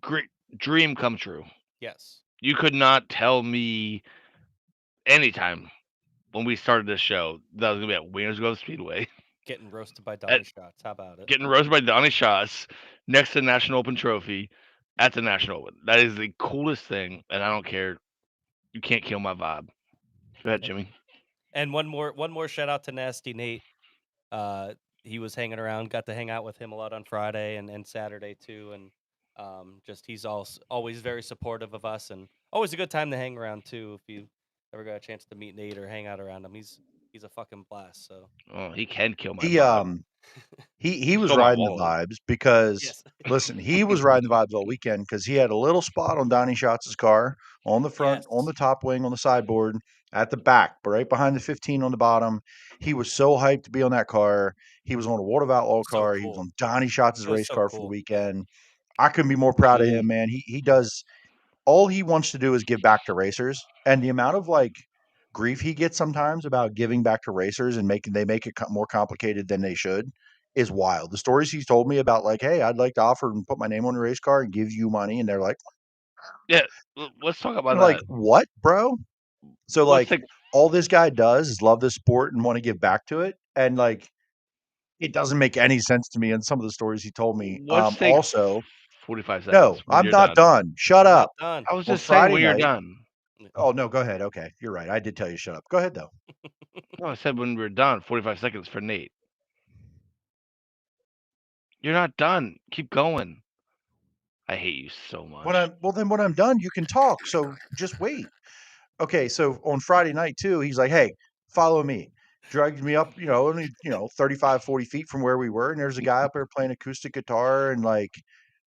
great dream come true. Yes. You could not tell me anytime when we started this show that was gonna be at Williams Grove Speedway. Getting roasted by Donnie Shots. How about it? Getting roasted by Donnie Shots next to the National Open Trophy at the National Open. That is the coolest thing, and I don't care. You can't kill my vibe. Go ahead, Jimmy. And one more shout out to Nasty Nate. He was hanging around, got to hang out with him a lot on Friday and Saturday too, and just he's always very supportive of us, and always a good time to hang around too. If you ever got a chance to meet Nate or hang out around him, he's a fucking blast. So he can kill my vibe. He was riding the vibes because listen, he was riding the vibes all weekend because he had a little spot on Donnie Schatz' car on the front, on the top wing, on the sideboard, at the back, but right behind the 15 on the bottom. He was so hyped to be on that car. He was on a World of Outlaw car. He was on Donnie Schatz' race car for the weekend. I couldn't be more proud of him, man. He does all he wants to do is give back to racers, and the amount of like grief he gets sometimes about giving back to racers and they make it more complicated than they should is wild. The stories he's told me about, like, hey, I'd like to offer and put my name on a race car and give you money, and they're like, Yeah, let's talk about like, that. what, bro? So Let's like, take all this guy does is love this sport and want to give back to it, and like, it doesn't make any sense to me. And some of the stories he told me. let's take Also, 45 no, seconds when I'm you're not done. done. Shut He's up. not done. I was On just saying Friday when you're night. done. Oh no, go ahead. Okay, you're right. I did tell you to shut up. Go ahead though. No, I said when we're done. 45 seconds for Nate. You're not done. Keep going. I hate you so much. When I'm done, you can talk. So just wait. Okay, so on Friday night too, he's like, "Hey, follow me." Dragged me up, only 35, 40 feet from where we were, and there's a guy up there playing acoustic guitar, and like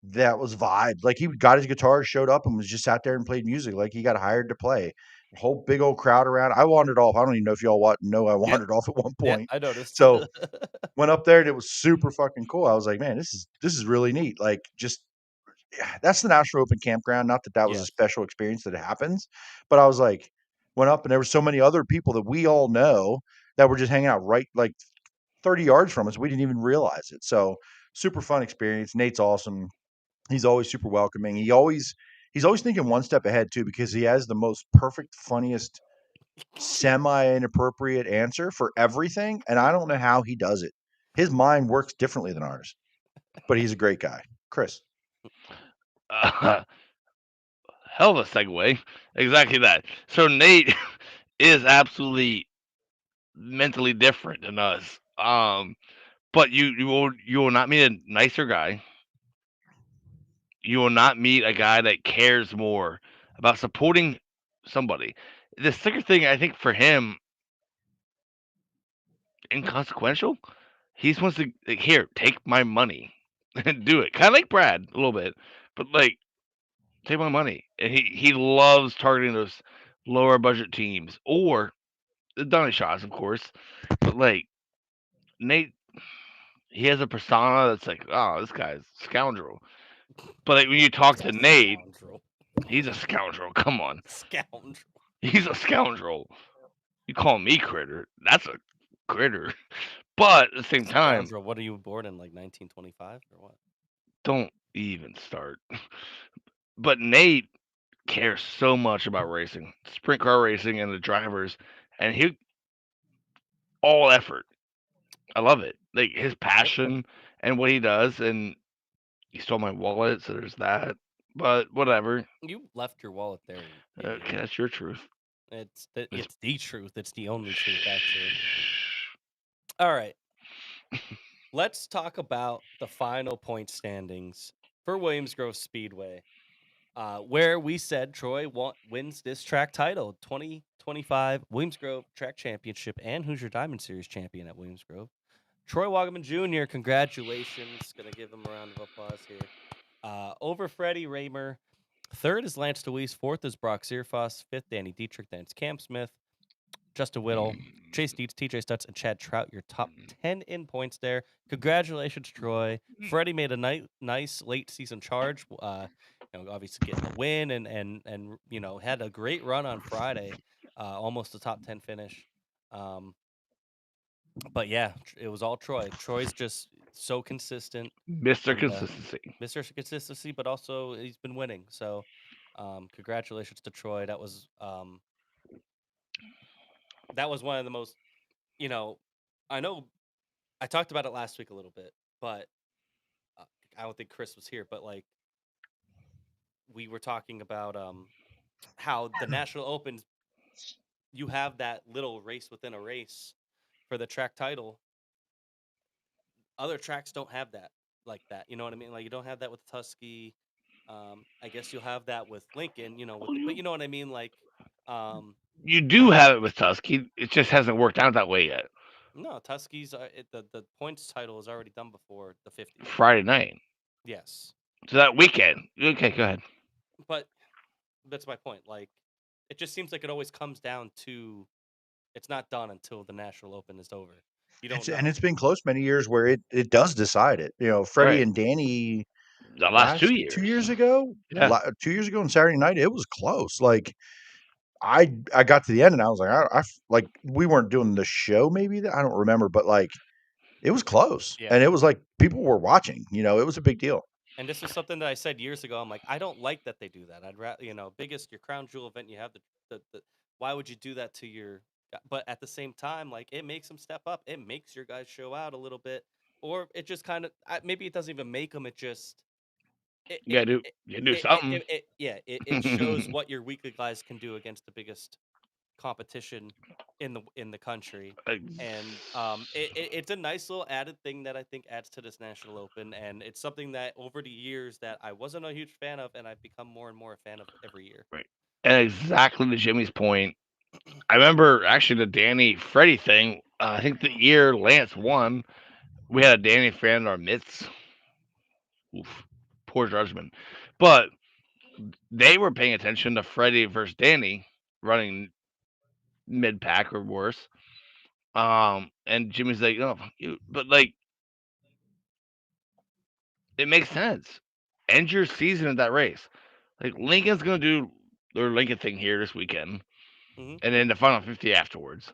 that was vibes. Like he got his guitar, showed up, and was just out there and played music. Like he got hired to play. A whole big old crowd around. I wandered off. I don't even know if y'all know I wandered off at one Yeah, point. I noticed. So went up there and it was super fucking cool. I was like, man, this is really neat. Like just that's the National Open campground. Not that that was a Yes. special experience that it happens, but I was like, went up and there were so many other people that we all know that were just hanging out right like 30 yards from us. We didn't even realize it. So super fun experience. Nate's awesome. He's always super welcoming. He's always thinking one step ahead too, because he has the most perfect, funniest, semi inappropriate answer for everything. And I don't know how he does it. His mind works differently than ours, but he's a great guy. Chris. Hell of a segue. Exactly that. So Nate is absolutely mentally different than us. But you will not meet a nicer guy. You will not meet a guy that cares more about supporting somebody. The sticker thing, I think, for him, inconsequential. He just wants to like, here, take my money and do it. Kind of like Brad a little bit, but like take my money. And he loves targeting those lower budget teams or the Donny shots, of course. But like Nate, he has a persona that's like, oh, this guy's a scoundrel. But like when you talk to Nate, Scoundrel. he's a scoundrel. Come on, Scoundrel. he's a scoundrel. You call me critter? That's a critter. But at the same time, Scoundrel. What are you born in, like 1925 or what? don't even start. But Nate cares so much about racing, sprint car racing, and the drivers, and he all effort. I love it. Like his passion and what he does, and he stole my wallet, so there's that. But whatever. You left your wallet there. You Okay, idiot. that's your truth. It's the truth. It's the only truth, actually. All right. Let's talk about the final point standings for Williams Grove Speedway, where we said Troy wins this track title, 2025 Williams Grove Track Championship and Hoosier Diamond Series champion at Williams Grove. Troy Wagaman Jr., congratulations. Going to give him a round of applause here. Over Freddie Raymer. Third is Lance DeWeese. Fourth is Brock Zierfoss. Fifth, Danny Dietrich. Then it's Cam Smith, Justin Whittle, Chase Dietz, TJ Stutz, and Chad Trout. Your top 10 in points there. Congratulations, Troy. Freddie made a nice late season charge. Obviously getting the win and had a great run on Friday. Almost a top 10 finish. But yeah, it was all Troy. Troy's just so consistent. Mr. And, Consistency. Mr. Consistency, but also he's been winning. So congratulations to Troy. That was one of the most, I know I talked about it last week a little bit, but I don't think Chris was here, but like we were talking about how the National Opens, you have that little race within a race for the track title. Other tracks don't have that like that. You know what I mean? Like you don't have that with Tusky. I guess you'll have that with Lincoln, but you know what I mean? Like, you do have it with Tusky. It just hasn't worked out that way yet. No, Tusky's the points title is already done before the 50. Friday night. Yes. So that weekend. Okay, go ahead. But that's my point. Like, it just seems like it always comes down to it's not done until the National Open is over. You don't know. And it's been close many years where it does decide it. Freddie Right. and Danny the last 2 years. 2 years ago, Yeah. 2 years ago on Saturday night, it was close. Like I got to the end and I was like, like we weren't doing the show, maybe I don't remember, but like it was close, Yeah. and it was like people were watching. It was a big deal. And this was something that I said years ago. I'm like, I don't like that they do that. I'd rather, biggest your crown jewel event you have. The why would you do that to your? But at the same time, like it makes them step up. It makes your guys show out a little bit, or it just kind of maybe it doesn't even make them. It just it You it gotta do it, you gotta do it, it, something. it, it yeah it shows what your weekly guys can do against the biggest competition in the country. And it's a nice little added thing that I think adds to this national open, and it's something that over the years that I wasn't a huge fan of, and I've become more and more a fan of every year. Right. And exactly to Jimmy's point, I remember actually the Danny Freddie thing. I think the year Lance won, we had a Danny fan in our midst. Oof, poor judgment. But they were paying attention to Freddie versus Danny running mid pack or worse. And Jimmy's like, no, fuck you. But like, it makes sense. End your season at that race. Like Lincoln's gonna do their Lincoln thing here this weekend, Hmm. and then the final 50 afterwards.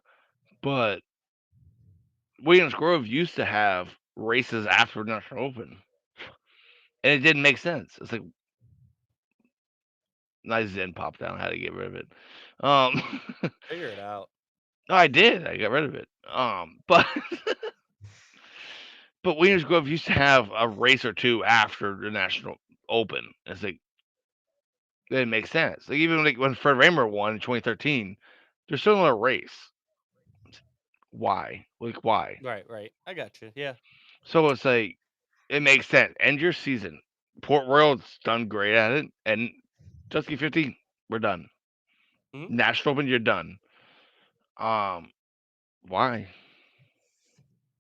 But Williams Grove used to have races after the National Open, and it didn't make sense. It's like nice Zen popped down. I had to get rid of it. Figure it out. No, I did. I got rid of it. But but Williams Grove used to have a race or two after the National Open. It's like it didn't make sense. Like even like when Fred Raymer won in 2013, there's still another race. Why? Like why? Right. I got you. Yeah. So it's like it makes sense. End your season. Port Royal's done great at it, and Dusky 50, we're done. Hmm. National Open, you're done. Um, why?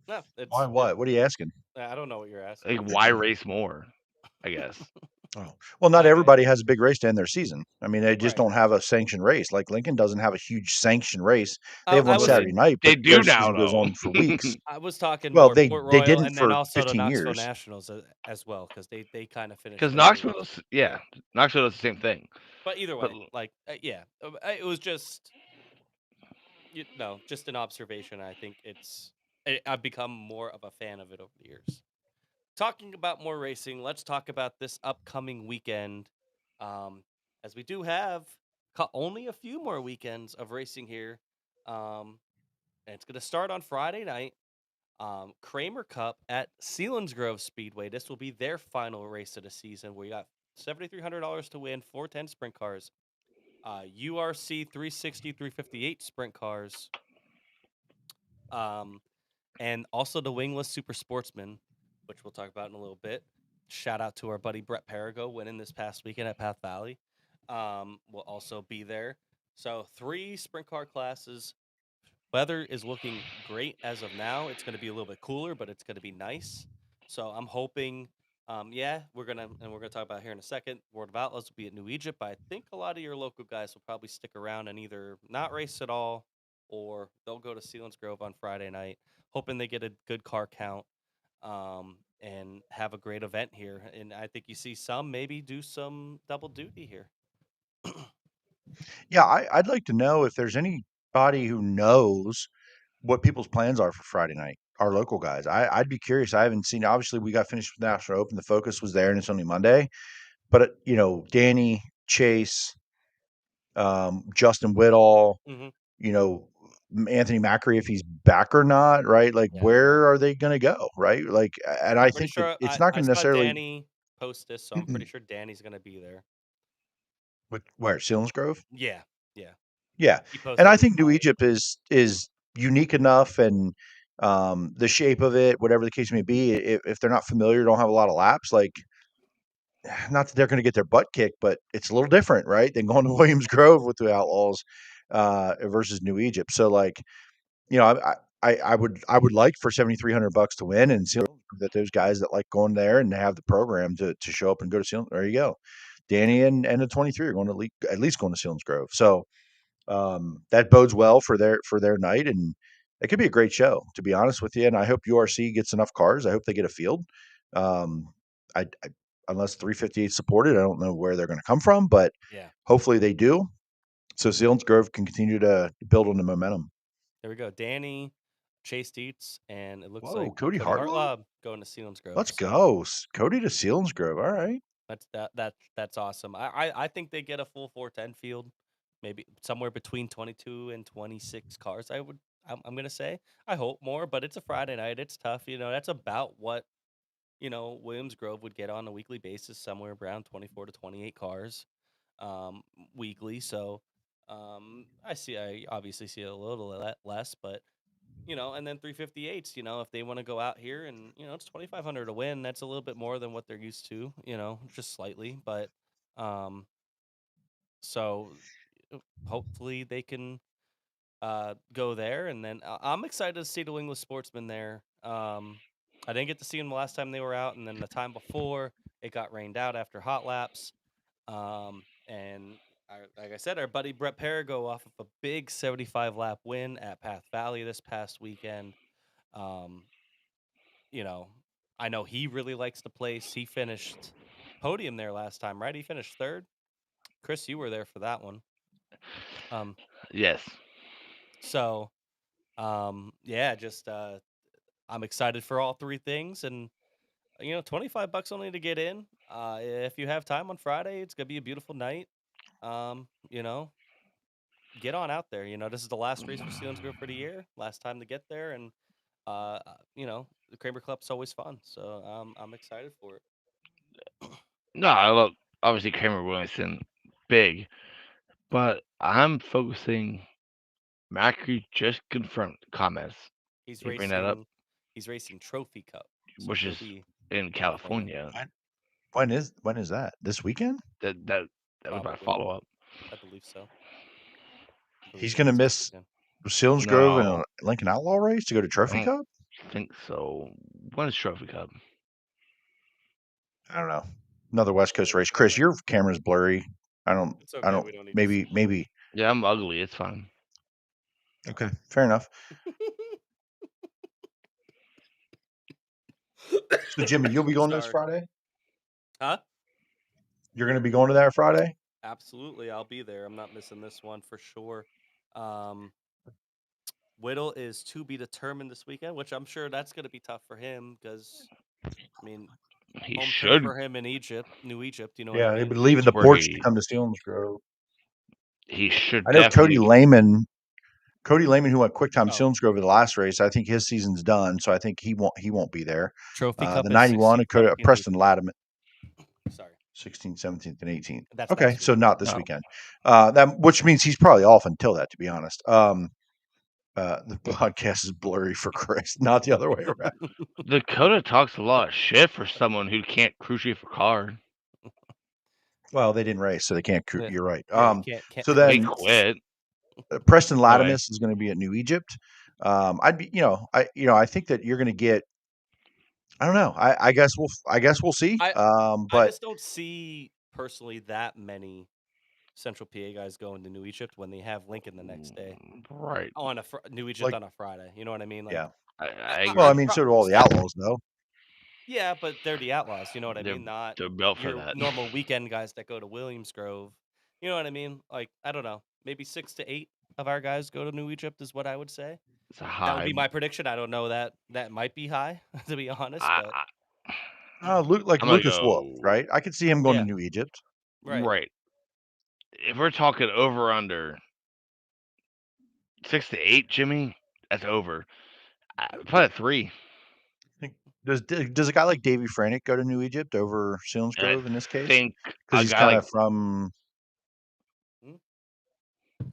No, Why? What are you asking? I don't know what you're asking. Like why race more? I guess. Oh, well, not I mean, everybody has a big race to end their season. I mean, they just right. don't have a sanctioned race. Like Lincoln doesn't have a huge sanctioned race. They have I one was Well, Saturday night, they but their do now season goes though. on for weeks. I was talking Well, more they Port they Royal, didn't and then for also the 15 Knoxville years. Nationals as well, because they kind of finished Because their week. Knoxville, yeah, Knoxville does the same thing. But either But way, like, yeah, it was just, just an observation. I think I've become more of a fan of it over the years. Talking about more racing, let's talk about this upcoming weekend, um, as we do have only a few more weekends of racing here, and it's going to start on Friday night. Kramer Cup at Sealands Grove Speedway. This will be their final race of the season. We got $7,300 to win, 410 sprint cars, URC 360, 358 sprint cars, um, and also the wingless super sportsman, which we'll talk about in a little bit. Shout out to our buddy Brett Perigo winning this past weekend at Path Valley. Will also be there. So 3 sprint car classes. Weather is looking great as of now. It's going to be a little bit cooler, but it's going to be nice. So I'm hoping, we're gonna talk about here in a second. World of Outlaws will be at New Egypt, but I think a lot of your local guys will probably stick around and either not race at all, or they'll go to Sealands Grove on Friday night, hoping they get a good car count, and have a great event here. And I think you see some maybe do some double duty here. Yeah, I'd like to know if there's anybody who knows what people's plans are for Friday night. Our local guys. I'd be curious. I haven't seen. Obviously, we got finished with National Open. The focus was there, and it's only Monday. But Danny Chase, Justin Whittall, Hmm. you know, Anthony Macri, if he's back or not, right? Like, Yeah, where are they going to go, right? Like, and I pretty think that sure it's I, not I going to saw necessarily. Danny post this, so I'm pretty sure Danny's gonna be there. Where Selinsgrove? Yeah, yeah. Yeah, He and posted I his think New flyer. Egypt is unique enough, and the shape of it, whatever the case may be, if they're not familiar, don't have a lot of laps, like not that they're going to get their butt kicked, but it's a little different, right, than going to Williams Grove with the Outlaws versus New Egypt. So, like, I would like for $7,300 to win, and see that those guys that like going there and have the program to show up and go to Seal. There you go, Danny and the 23 are going to at least going to Sealands Grove. So that bodes well for their night, and it could be a great show, to be honest with you. And I hope URC gets enough cars. I hope they get a field. Um, I unless 358 supported, I don't know where they're going to come from, but Yeah. hopefully they do. So Selinsgrove can continue to build on the momentum. There we go. Danny, Chase Dietz, and it looks Whoa, like Cody Cody Hartlaw? Hartlaw going to Selinsgrove. Let's So go. Cody to Selinsgrove. All right. that's awesome. I think they get a full 410 field, maybe somewhere between 22 and 26 cars. I'm gonna say. I hope more, but it's a Friday night. It's tough. That's about what Williams Grove would get on a weekly basis, somewhere around 24 to 28 cars weekly. So I obviously see a little less, but and then 358s, if they want to go out here and, it's 2,500 to win, that's a little bit more than what they're used to, just slightly. But so hopefully they can go there. And then I'm excited to see the English sportsmen there. I didn't get to see them the last time they were out, and then the time before it got rained out after hot laps. And like I said, our buddy Brett Perigo off of a big 75 lap win at Path Valley this past weekend. Um, I know he really likes the place. He finished podium there last time, right? He finished third. Chris, you were there for that one. Yes. So, yeah, just I'm excited for all three things, and $25 only to get in. If you have time on Friday, it's gonna be a beautiful night. You know, get on out there. This is the last race for Selinsgrove for the year. Last time to get there, and the Kramer Club's always fun. So I'm excited for it. No, I love obviously Kramer Williamson, big, but I'm focusing. Macri just confirmed comments. He's You bring that up, racing. He's racing Trophy Cup, so which he'll is be in California. California. When is that? This weekend? That was my Probably, follow up. I believe so. He's going to It's this miss weekend. Selinsgrove and No, a Lincoln Outlaw race to go to I Trophy don't Cup? think so. When is Trophy Cup? I don't know. Another West Coast I race. don't Chris, know. your camera's blurry. I don't. It's okay. We don't need to see. Maybe. Yeah, I'm ugly. It's fine. Okay, fair enough. So Jimmy, you'll be going this Sorry. Friday? Huh? You're going to be going to that Friday? Absolutely, I'll be there. I'm not missing this one for sure. Whittle is to be determined this weekend, which I'm sure that's going to be tough for him because, I mean, He home turf should. for him in Egypt, New Egypt. You know what Yeah, I they've mean? been leaving the Where porch to come to Selinsgrove. he should I know Cody definitely. Lehman, who went quick time Oh. Selinsgrove the last race. I think his season's done, so I think he won't be there. Trophy Cup The is 91, 16th, 17th, Preston Latimer, Sorry, 16th, 17th, and 18th. that's Okay, next so week. not this No, weekend. Which means he's probably off until that, to be honest. The podcast is blurry for Chris, not the other way around. Dakota talks a lot of shit for someone who can't crew chief a car. Well, they didn't race, so they can't. Yeah. You're right. Yeah, you can't. So They then quit. Preston Go ahead. Latimus is going to be at New Egypt. I'd be, I think that you're going to get. I don't know. I guess we'll see. I But just don't see personally that many Central PA guys going to New Egypt when they have Lincoln the next day Right. on New Egypt like, on a Friday. You know what I mean? Like, yeah. I Well, I agree. mean, so do all the Outlaws, though. Yeah, but they're the Outlaws. You know what I They're mean? Not they're built for your that. normal weekend guys that go to Williams Grove. You know what I mean? Like, I don't know. Maybe 6 to 8 of our guys go to New Egypt is what I would say. It's a That would high. be my prediction. I don't know that might be high, to be honest, but I'm gonna Lucas Wolf, go right? I could see him going to yeah, New Egypt. right. right. If we're talking over under 6 to 8, Jimmy, that's over. Probably at 3. Does a guy like Davey Franick go to New Egypt over I Selinsgrove in this case? think Because a he's guy kind like of from.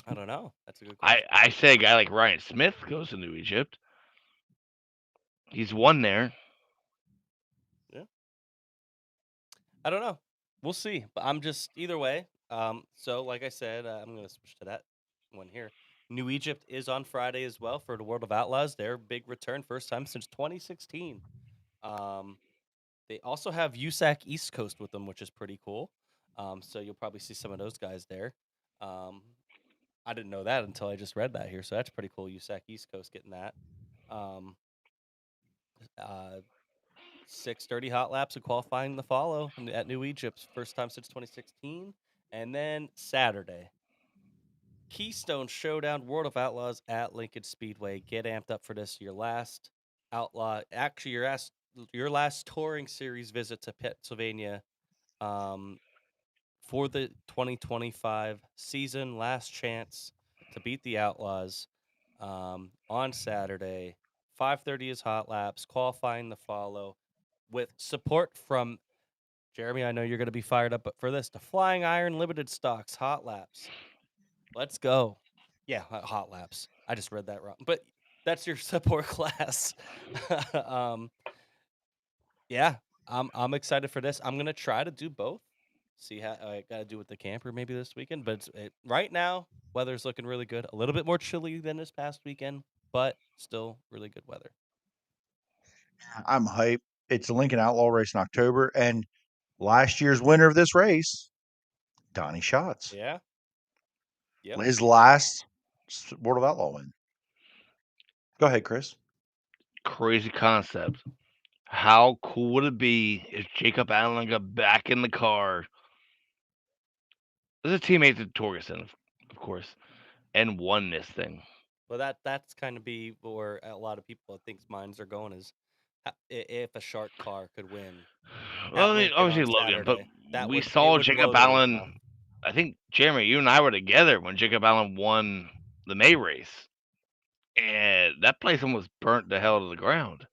I don't know. That's a good question. I say a guy like Ryan Smith goes to New Egypt. He's won there. Yeah. I don't know. We'll see. But I'm just either way. So like I said, I'm gonna switch to that one here. New Egypt is on Friday as well for the World of Outlaws. Their big return, first time since 2016. They also have USAC East Coast with them, which is pretty cool. So you'll probably see some of those guys there. I didn't know that until I just read that here, so that's pretty cool. USAC East Coast getting that. Um, 6:30 hot laps of qualifying the follow at New Egypt, first time since 2016, and then Saturday. Keystone Showdown World of Outlaws at Lincoln Speedway. Get amped up for this. Your last your last touring series visit to Pennsylvania for the 2025 season. Last chance to beat the Outlaws on Saturday. 5:30 is hot laps. Qualifying the follow with support from Jeremy. I know you're going to be fired up, but for this, the Flying Iron Limited Stocks hot laps. Let's go. Yeah, hot laps. I just read that wrong, but that's your support class. Yeah, I'm excited for this. I'm gonna try to do both. See how I gotta do with the camper maybe this weekend, but right now weather's looking really good. A little bit more chilly than this past weekend, but still really good weather. I'm hyped. It's a Lincoln Outlaw race in October, and last year's winner of this race, Donnie Schatz, Yeah. Yep. his last World of Outlaw win. Go ahead, Chris. Crazy concept. How cool would it be if Jacob Allen got back in the car as a teammate to Torgerson, of course, and won this thing? Well, that's kind of be where a lot of people I think's minds are going is if a Shark car could win Well, at I mean, Lincoln obviously on Logan, but Saturday, that we would it saw would blow Jacob the roof off. Allen. I think Jeremy, you and I were together when Jacob Allen won the May race, and that place almost burnt the hell to the ground.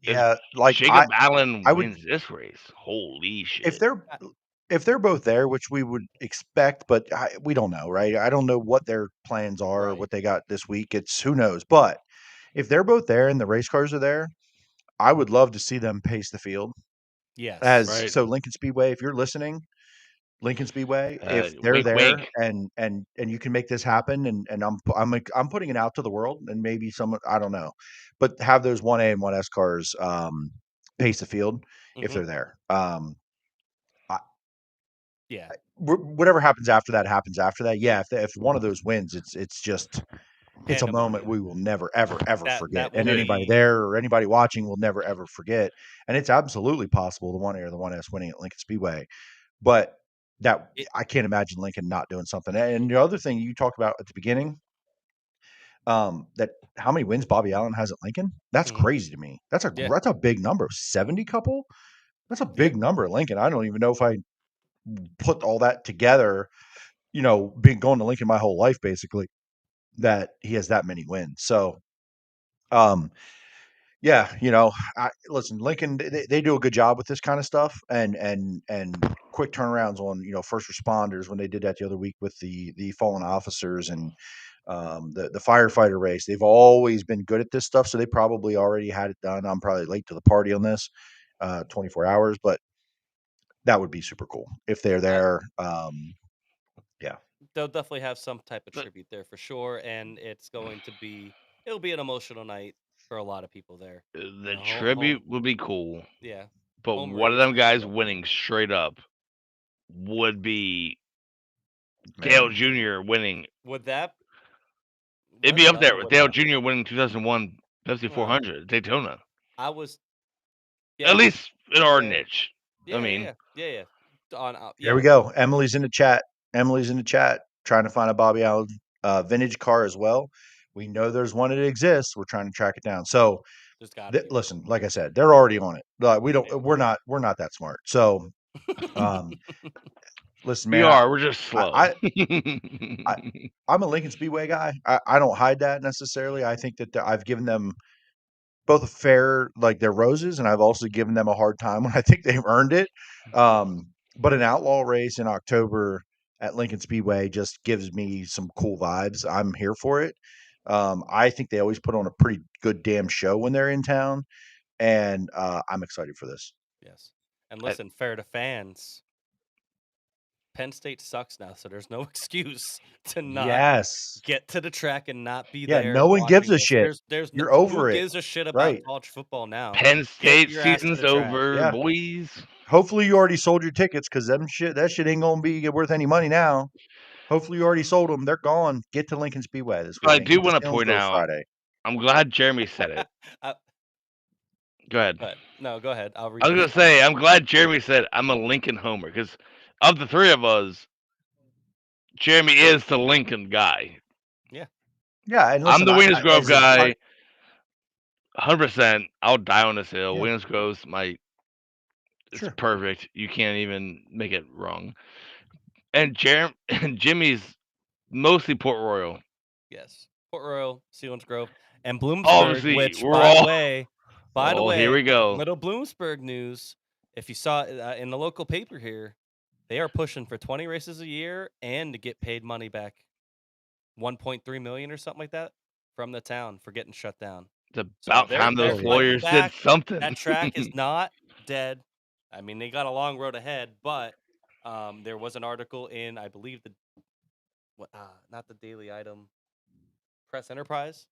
Yeah, If like Jacob Allen I would wins this race, holy if shit! they're both there, which we would expect, but we don't know, right? I don't know what their plans are, Right. what they got this week. It's who knows. But if they're both there and the race cars are there, I would love to see them pace the field. Yes. Right. So Lincoln Speedway, if you're listening, Lincoln Speedway, if they're Wink, there wink. and you can make this happen, and I'm putting it out to the world, and maybe someone I don't know, but have those 1A and 1S cars pace the field if Mhm. they're there. Yeah. Whatever happens after that happens after that. Yeah, if one of those wins, it's just it's a moment Pandemonium. we will never ever ever That forget, will and anybody be there or anybody watching will never ever forget. And it's absolutely possible the 1A or the 1S winning at Lincoln Speedway, but that it, I can't imagine Lincoln not doing something. And the other thing you talked about at the beginning, that how many wins Bobby Allen has at Lincoln, that's mhm. crazy to me. That's Yeah. a big number. 70 couple. That's a Yeah. big number at Lincoln. I don't even know if I put all that together, being going to Lincoln my whole life, basically, that he has that many wins. So, yeah, listen, Lincoln, they do a good job with this kind of stuff, and quick turnarounds on first responders when they did that the other week with the fallen officers and the firefighter race. They've always been good at this stuff, so they probably already had it done. I'm probably late to the party on this, 24 hours, but that would be super cool if they're there. Yeah. They'll definitely have some type of But tribute there for sure, and it'll be an emotional night for a lot of people there. the Home, tribute would be cool, yeah, but home one of race them for guys sure. winning straight up would be Dale Man. Jr. winning. Would that? It'd be What up there level with would Dale that Jr. be? winning 2001 Pepsi Well, 400 at Daytona. I was, At yeah, least in our yeah, niche. I yeah, yeah, mean, yeah, yeah, yeah. There we Yeah, go. Emily's in the chat. Emily's in the chat trying to find a Bobby Allen vintage car as well. We know there's one that exists. We're trying to track it down. So there's got to be one. listen, like I said, they're already on it. We They don't. are. We're not that smart. So listen, we man. are. We're just I, slow. I, I I'm a Lincoln Speedway guy. I don't hide that necessarily. I think that I've given them both a fair, like, their roses, and I've also given them a hard time when I think they've earned it. But an outlaw race in October at Lincoln Speedway just gives me some cool vibes. I'm here for it. I think they always put on a pretty good damn show when they're in town, and I'm excited for this. Yes, and listen, fair to fans. Penn State sucks now, so there's no excuse to not Yes. get to the track and not be Yeah, there no one gives watching a this. shit. You're over Who it. gives a shit about Right. college football now? Penn Get State your ass to season's the track. over, Yeah. boys. Hopefully you already sold your tickets, because that shit ain't gonna be worth any money now. Hopefully you already sold them. They're gone. Get to Lincoln Speedway this But I weekend. do Get to want to point Selinsgrove out, Friday. I'm glad Jeremy said it. Go ahead. But no, go ahead. I'll read. I was going to say, I'm glad Jeremy said I'm a Lincoln homer, because of the three of us, Jeremy is the Lincoln guy. Yeah, and I'm listen, the Williams Grove as a guy. 100%. I'll die on this hill. Yeah. Williams Grove's it's Sure. perfect. You can't even make it wrong. And Jimmy's mostly Port Royal. Yes. Port Royal, Williams Grove, and Bloomsburg, Obviously, which, we're by the all. way, Here we go. little Bloomsburg news. If you saw in the local paper here, they are pushing for 20 races a year and to get paid money back, 1.3 million or something like that, from the town for getting shut down. It's So about they're time those fighting lawyers did back. something. That track is not dead. I mean, they got a long road ahead, but there was an article in, I believe, not the Daily Item, Press Enterprise.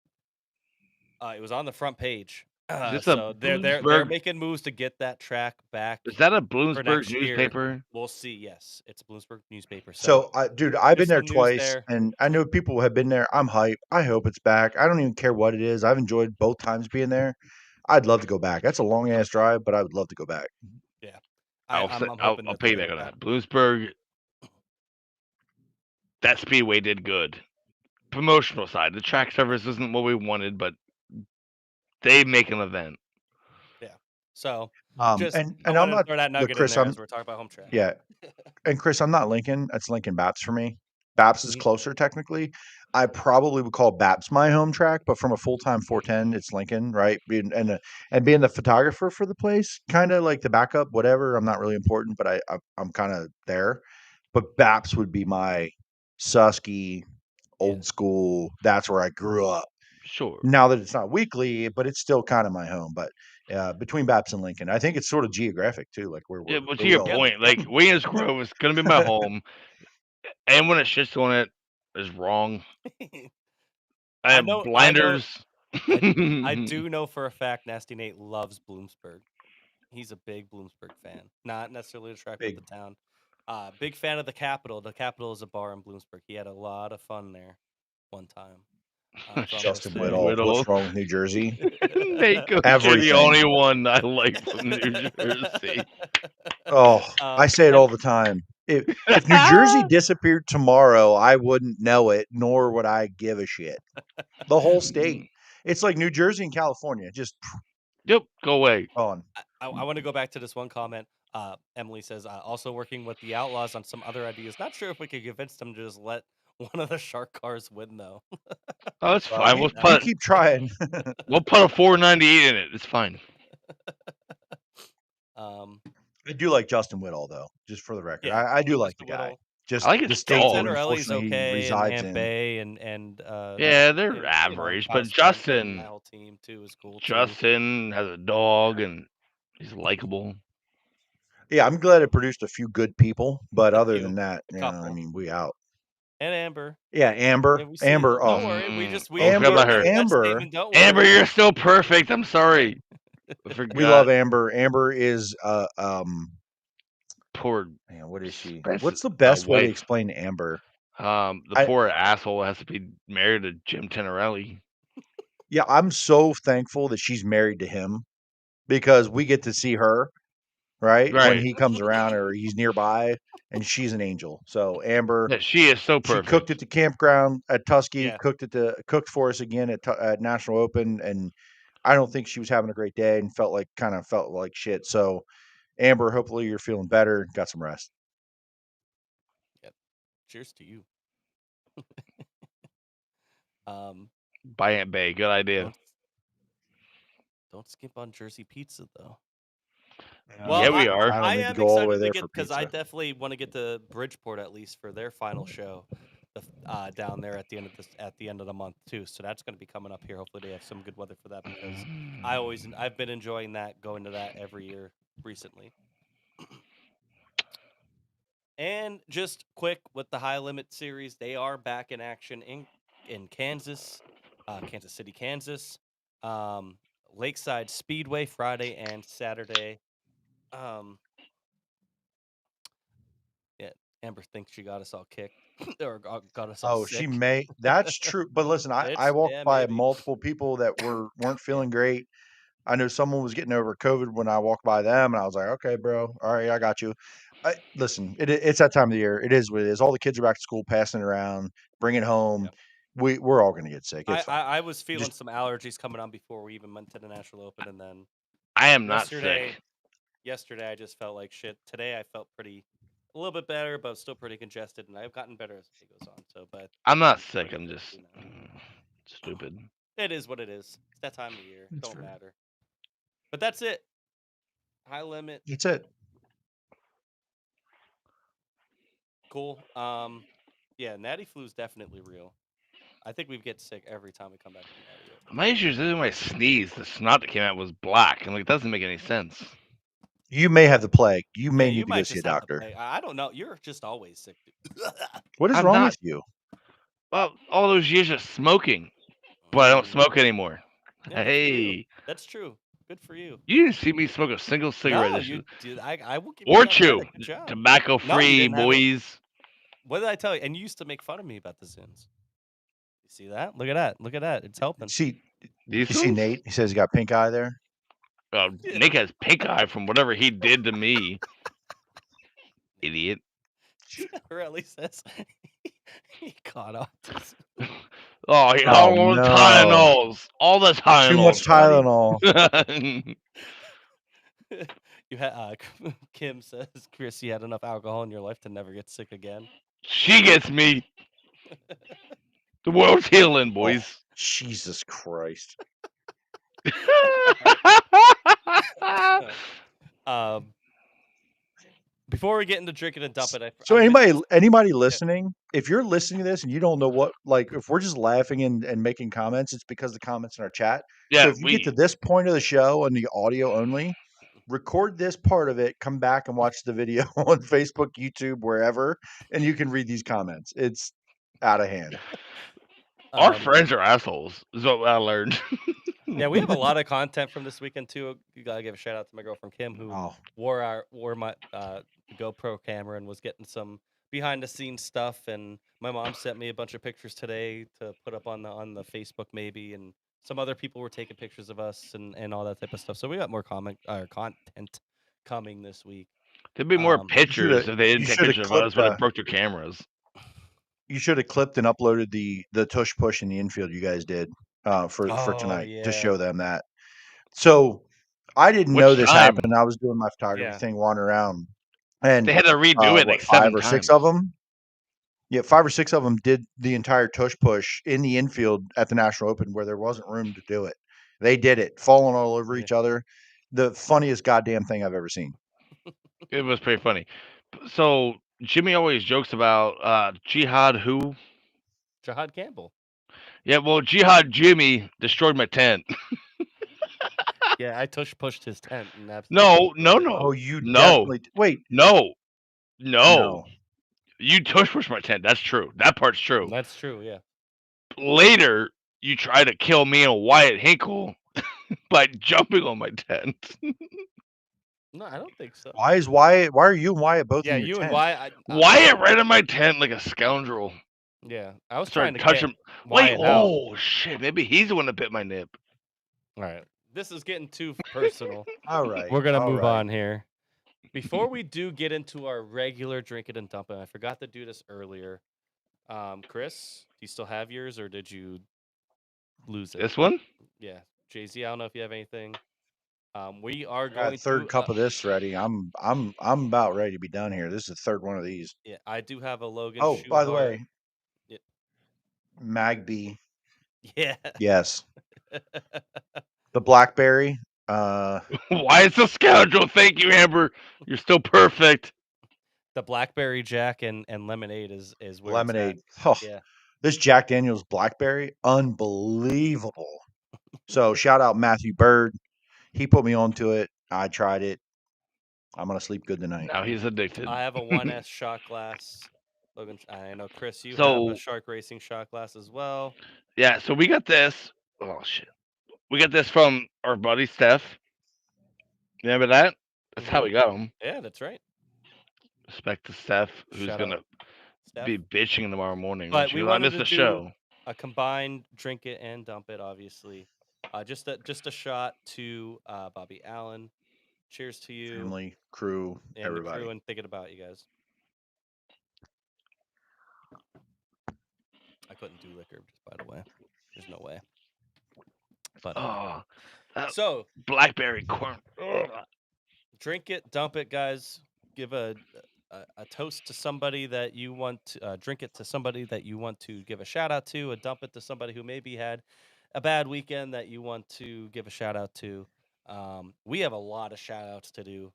It was on the front page. This So a they're Bloomsburg? making moves to get that track back Is that a for Bloomsburg next year. newspaper? We'll see. Yes, it's a Bloomsburg newspaper. So, dude, I've been there's there some news twice, there. and I know people have been there. I'm hyped. I hope it's back. I don't even care what it is. I've enjoyed both times being there. I'd love to go back. That's a long ass drive, but I would love to go back. Yeah, I'll hoping that they piggyback get on back. that. Bloomsburg, that speedway did good. Promotional side, the track service isn't what we wanted, but they make an event. Yeah. So And I I'm wanted to not throw that look, nugget Chris. in there as we're talking about home track. Yeah, and Chris, I'm not Lincoln. That's Lincoln Baps for me. Baps is Mhm. closer technically. I probably would call Baps my home track, but from a full time 410, it's Lincoln, right? And being the photographer for the place, kind of like the backup, whatever. I'm not really important, but I'm kind of there. But Baps would be my Susky, old school. That's where I grew up. Sure. Now that it's not weekly, but it's still kind of my home. But between Baps and Lincoln, I think it's sort of geographic too, like where we're. Yeah, but to where we your all point, live. like Williams Grove is gonna be my home, and when it shits on it is wrong. I have blinders. I do know for a fact Nasty Nate loves Bloomsburg. He's a big Bloomsburg fan. Not necessarily the track, but the town. Big fan of the Capitol. The Capitol is a bar in Bloomsburg. He had a lot of fun there one time. Justin Whittle. What's wrong with New Jersey? Nate goes, you're the only one I like from New Jersey. Oh, I say it all the time. If New Jersey disappeared tomorrow, I wouldn't know it, nor would I give a shit. The whole state. It's like New Jersey and California. Just go away. On. I want to go back to this one comment. Emily says, also working with the Outlaws on some other ideas. Not sure if we could convince them to just let one of the shark cars win, though. Oh, it's fine. We'll keep trying. We'll put a 498 in it. It's fine. I do like Justin Whittle, though, just for the record. Yeah, I do like the guy. Just I like the state that Zanarelli's unfortunately okay, he resides and in. Bay and yeah, they're average, but Justin, my whole team too is cool. Justin has a dog and he's likable. Yeah, I'm glad it produced a few good people, but other than that, I mean, we out. And Amber. Yeah, Amber. Amber. Oh, don't worry. Amber, you're still perfect. I'm sorry. We love Amber. Amber is poor. Man, what is she? What's the best way to explain Amber? The poor asshole has to be married to Jim Tenorelli. Yeah, I'm so thankful that she's married to him because we get to see her, right? When he comes around or he's nearby, and she's an angel. So Amber, she is so perfect. She cooked at the campground at Tusky, cooked for us again at National Open, and I don't think she was having a great day and felt like shit. So Amber, hopefully you're feeling better, got some rest. Yep. Cheers to you. By Aunt Bay, good idea. Don't skip on Jersey pizza though. Well, yeah, we are. I am excited to get because I definitely want to get to Bridgeport at least for their final show down there at the end of the month too. So that's going to be coming up here. Hopefully they have some good weather for that because I've been enjoying that, going to that every year recently. And just quick with the High Limit Series, they are back in action in Kansas, Kansas City, Kansas. Lakeside Speedway Friday and Saturday. Yeah, Amber thinks she got us all kicked or got us all sick. She may. That's true. But listen, I walked by multiple people that weren't feeling great. I know someone was getting over COVID when I walked by them, and I was like, okay, bro, all right, I got you. Listen, it's that time of the year. It is what it is. All the kids are back to school, passing it around, bring it home. Yep. We're all going to get sick. It's fine. I was feeling Just some allergies coming on before we even went to the National Open, and then I am not yesterday sick. yesterday I just felt like shit. Today I felt a little bit better, but still pretty congested, and I've gotten better as the day goes on. So, but I'm not I'm sick. pretty I'm sick just too now. stupid. It is what it is. It's that time of year. That's Don't fair. matter. But that's it. High limit. That's it. Cool. Yeah, Natty Flu is definitely real. I think we get sick every time we come back from Natty Open. My issue is when I sneezed, the snot that came out was black. I'm like, it doesn't make any sense. You may have the plague. You may Yeah, need you to go might see a just have the doctor. plague. I don't know. You're just always sick, dude. What is I'm wrong not. with you? Well, all those years of smoking, but I don't smoke anymore. Yeah, good for you. Hey, That's true. Good for you. you didn't see me smoke a single cigarette No, this year. you did. I will give you Or that chew. credit. Good job. Tobacco No, you free, didn't have it. boys. What did I tell you? And you used to make fun of me about the Zins. You see that? Look at that. Look at that. It's helping. You see Nate? He says he got pink eye there. Nick has pink eye from whatever he did to me. Idiot. Or at least says he caught autism. Oh, Oh, all the no. Tylenols. All the Tylenols. Too much Tylenol. You had Kim says, Chris, you had enough alcohol in your life to never get sick again. She gets me. The world's healing, boys. Oh, Jesus Christ. Before we get into drinking and dump it, So anybody listening, if you're listening to this and you don't know what, like, if we're just laughing and making comments, it's because the comments in our chat. Yeah, so if you get to this point of the show and the audio only, record this part of it, come back and watch the video on Facebook, YouTube, wherever, and you can read these comments. It's out of hand. Our friends are assholes, is what I learned. Yeah, we have a lot of content from this weekend too. You gotta give a shout out to my girlfriend Kim, who wore my GoPro camera and was getting some behind the scenes stuff. And my mom sent me a bunch of pictures today to put up on the Facebook maybe, and some other people were taking pictures of us and all that type of stuff. So we got more content coming this week. There'd be more pictures if they didn't take pictures of us, but it broke their cameras. You should have clipped and uploaded the tush push in the infield you guys did for tonight to show them that. So I didn't know this happened. I was doing my photography thing, wandering around, and they had to redo it like 7 times. 5 or 6 of them. Yeah, 5 or 6 of them did the entire tush push in the infield at the National Open where there wasn't room to do it. They did it, falling all over each other. The funniest goddamn thing I've ever seen. It was pretty funny. So Jimmy always jokes about Jihad who? Jihad Campbell. Yeah, well, Jihad Jimmy destroyed my tent. Yeah, I tush pushed his tent. And no. Oh, you definitely wait. No. You tush pushed my tent. That's true. That part's true. That's true. Yeah. Later, you try to kill me and Wyatt Hinkle by jumping on my tent. No, I don't think so. Why are you and Wyatt both in your tent? And Wyatt. Wyatt ran in my tent like a scoundrel. Yeah, I was trying to touch him. Wait, oh shit! Maybe he's the one that bit my nip. All right, this is getting too personal. All right, we're gonna move on here. Before we do get into our regular drink it and dump it, I forgot to do this earlier. Chris, do you still have yours, or did you lose it? This one? Yeah, Jay-Z. I don't know if you have anything. We are going. Got third cup of this ready. I'm about ready to be done here. This is the third one of these. Yeah, I do have a Logan. Oh, by the way, yeah. Magby. Yeah. Yes. The blackberry. Why is a scoundrel? Thank you, Amber. You're still perfect. The blackberry Jack and lemonade is where lemonade. It's at. Oh, yeah. This Jack Daniel's blackberry, unbelievable. So shout out Matthew Bird. He put me onto it. I tried it. I'm gonna sleep good tonight. Now he's addicted. I have a 1S shot glass. Logan, I know Chris, you have a Shark Racing shot glass as well. Yeah, so we got this. Oh shit. We got this from our buddy Steph. Remember that? That's how we got him. Yeah, that's right. Respect to Steph, who's gonna be bitching tomorrow morning. But we wanted to the do show. A combined drink it and dump it, obviously. Just a shot to Bobby Allen, Cheers to you, family, crew, and everybody. the crew, and thinking about you guys. I couldn't do liquor, just by the way. There's no way. But so blackberry corn. drink it, dump it, guys. Give a toast to somebody that you want to drink it to somebody that you want to give a shout out to, a dump it to somebody who maybe had a bad weekend that you want to give a shout out to. We have a lot of shout outs to do.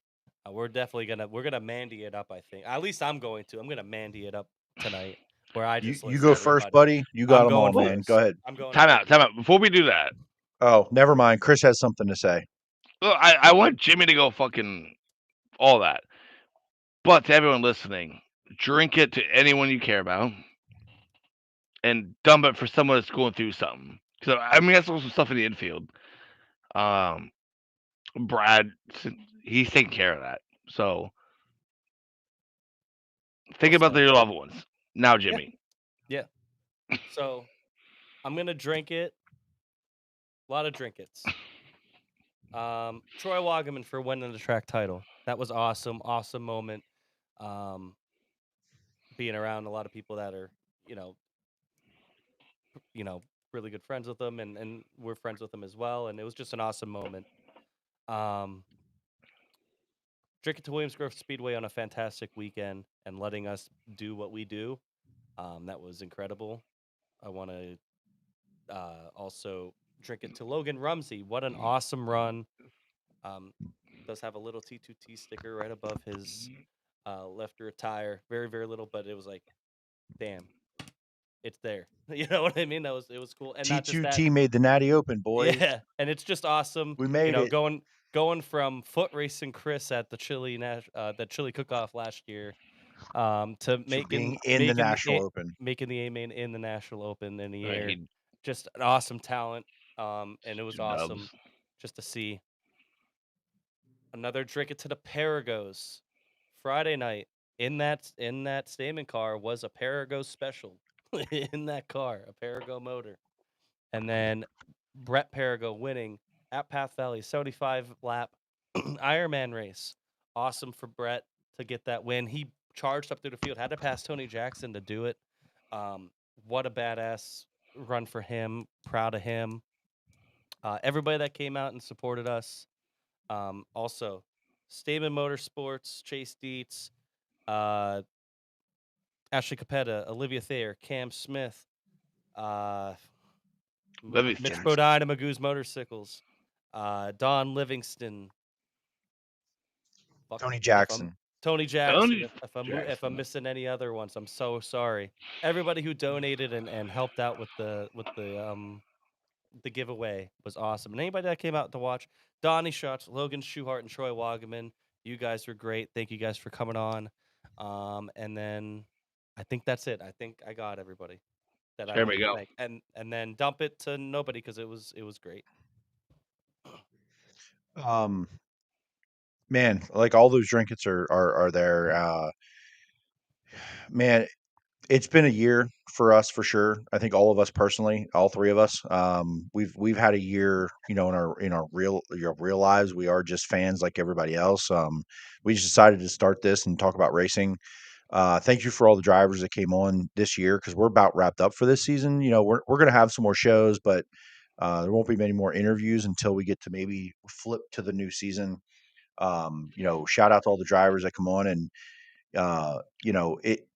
We're definitely gonna Mandy it up, I think. At least I'm going to. I'm gonna Mandy it up tonight where I just You list go first, everybody. buddy. You got them all, going man. first. Go ahead. I'm going Time first. out. Before we do that, Oh, never mind. Chris has something to say. look, I want Jimmy to go fucking all that. But to everyone listening, drink it to anyone you care about, and dump it for someone that's going through something. So I mean, that's also stuff in the infield. Brad, he's taking care of that. So think about your loved ones now, Jimmy. Yeah. So I'm gonna drink it. A lot of drinkits. Troy Wagaman for winning the track title. That was awesome. Awesome moment. Being around a lot of people that are, really good friends with them, and we're friends with them as well. And it was just an awesome moment. Drink it to Williams Grove Speedway on a fantastic weekend and letting us do what we do. That was incredible. I want to also drink it to Logan Rumsey. What an awesome run. Does have a little T2T sticker right above his left rear tire. Very, very little, but it was like, damn, it's there. You know what I mean? It was cool. And not just that. T2T made the Natty Open, boys. Yeah, and it's just awesome. We made it. Going from foot racing Chris at the Chili Cook-Off last year, to making the National Open, making the A-main in the National Open in the year. Just an awesome talent. And it was awesome just to see. Another drink it to the Paragos. Friday night in that Stamen car was a Parago special. In that car, a Parago motor. And then Brett Parago winning at Path Valley, 75 lap Ironman race. Awesome for Brett to get that win. He charged up through the field, had to pass Tony Jackson to do it. What a badass run for him. Proud of him. Everybody that came out and supported us. Also, Stamen Motorsports, Chase Dietz, Ashley Capetta, Olivia Thayer, Cam Smith, Mitch Bodine and Magoo's Motorcycles, Don Livingston, Tony Jackson. If I'm missing any other ones, I'm so sorry. Everybody who donated and helped out with the giveaway was awesome. And anybody that came out to watch, Donnie Schutz, Logan Schuhart, and Troy Wagaman, you guys were great. Thank you guys for coming on. And then I think that's it. I think I got everybody. There we go. And then dump it to nobody because it was great. Man, like all those drinkits are there. Man, it's been a year for us for sure. I think all of us personally, all three of us, we've had a year, in our real lives. We are just fans like everybody else. We just decided to start this and talk about racing. Thank you for all the drivers that came on this year because we're about wrapped up for this season. We're going to have some more shows, but there won't be many more interviews until we get to maybe flip to the new season. Shout out to all the drivers that come on and, it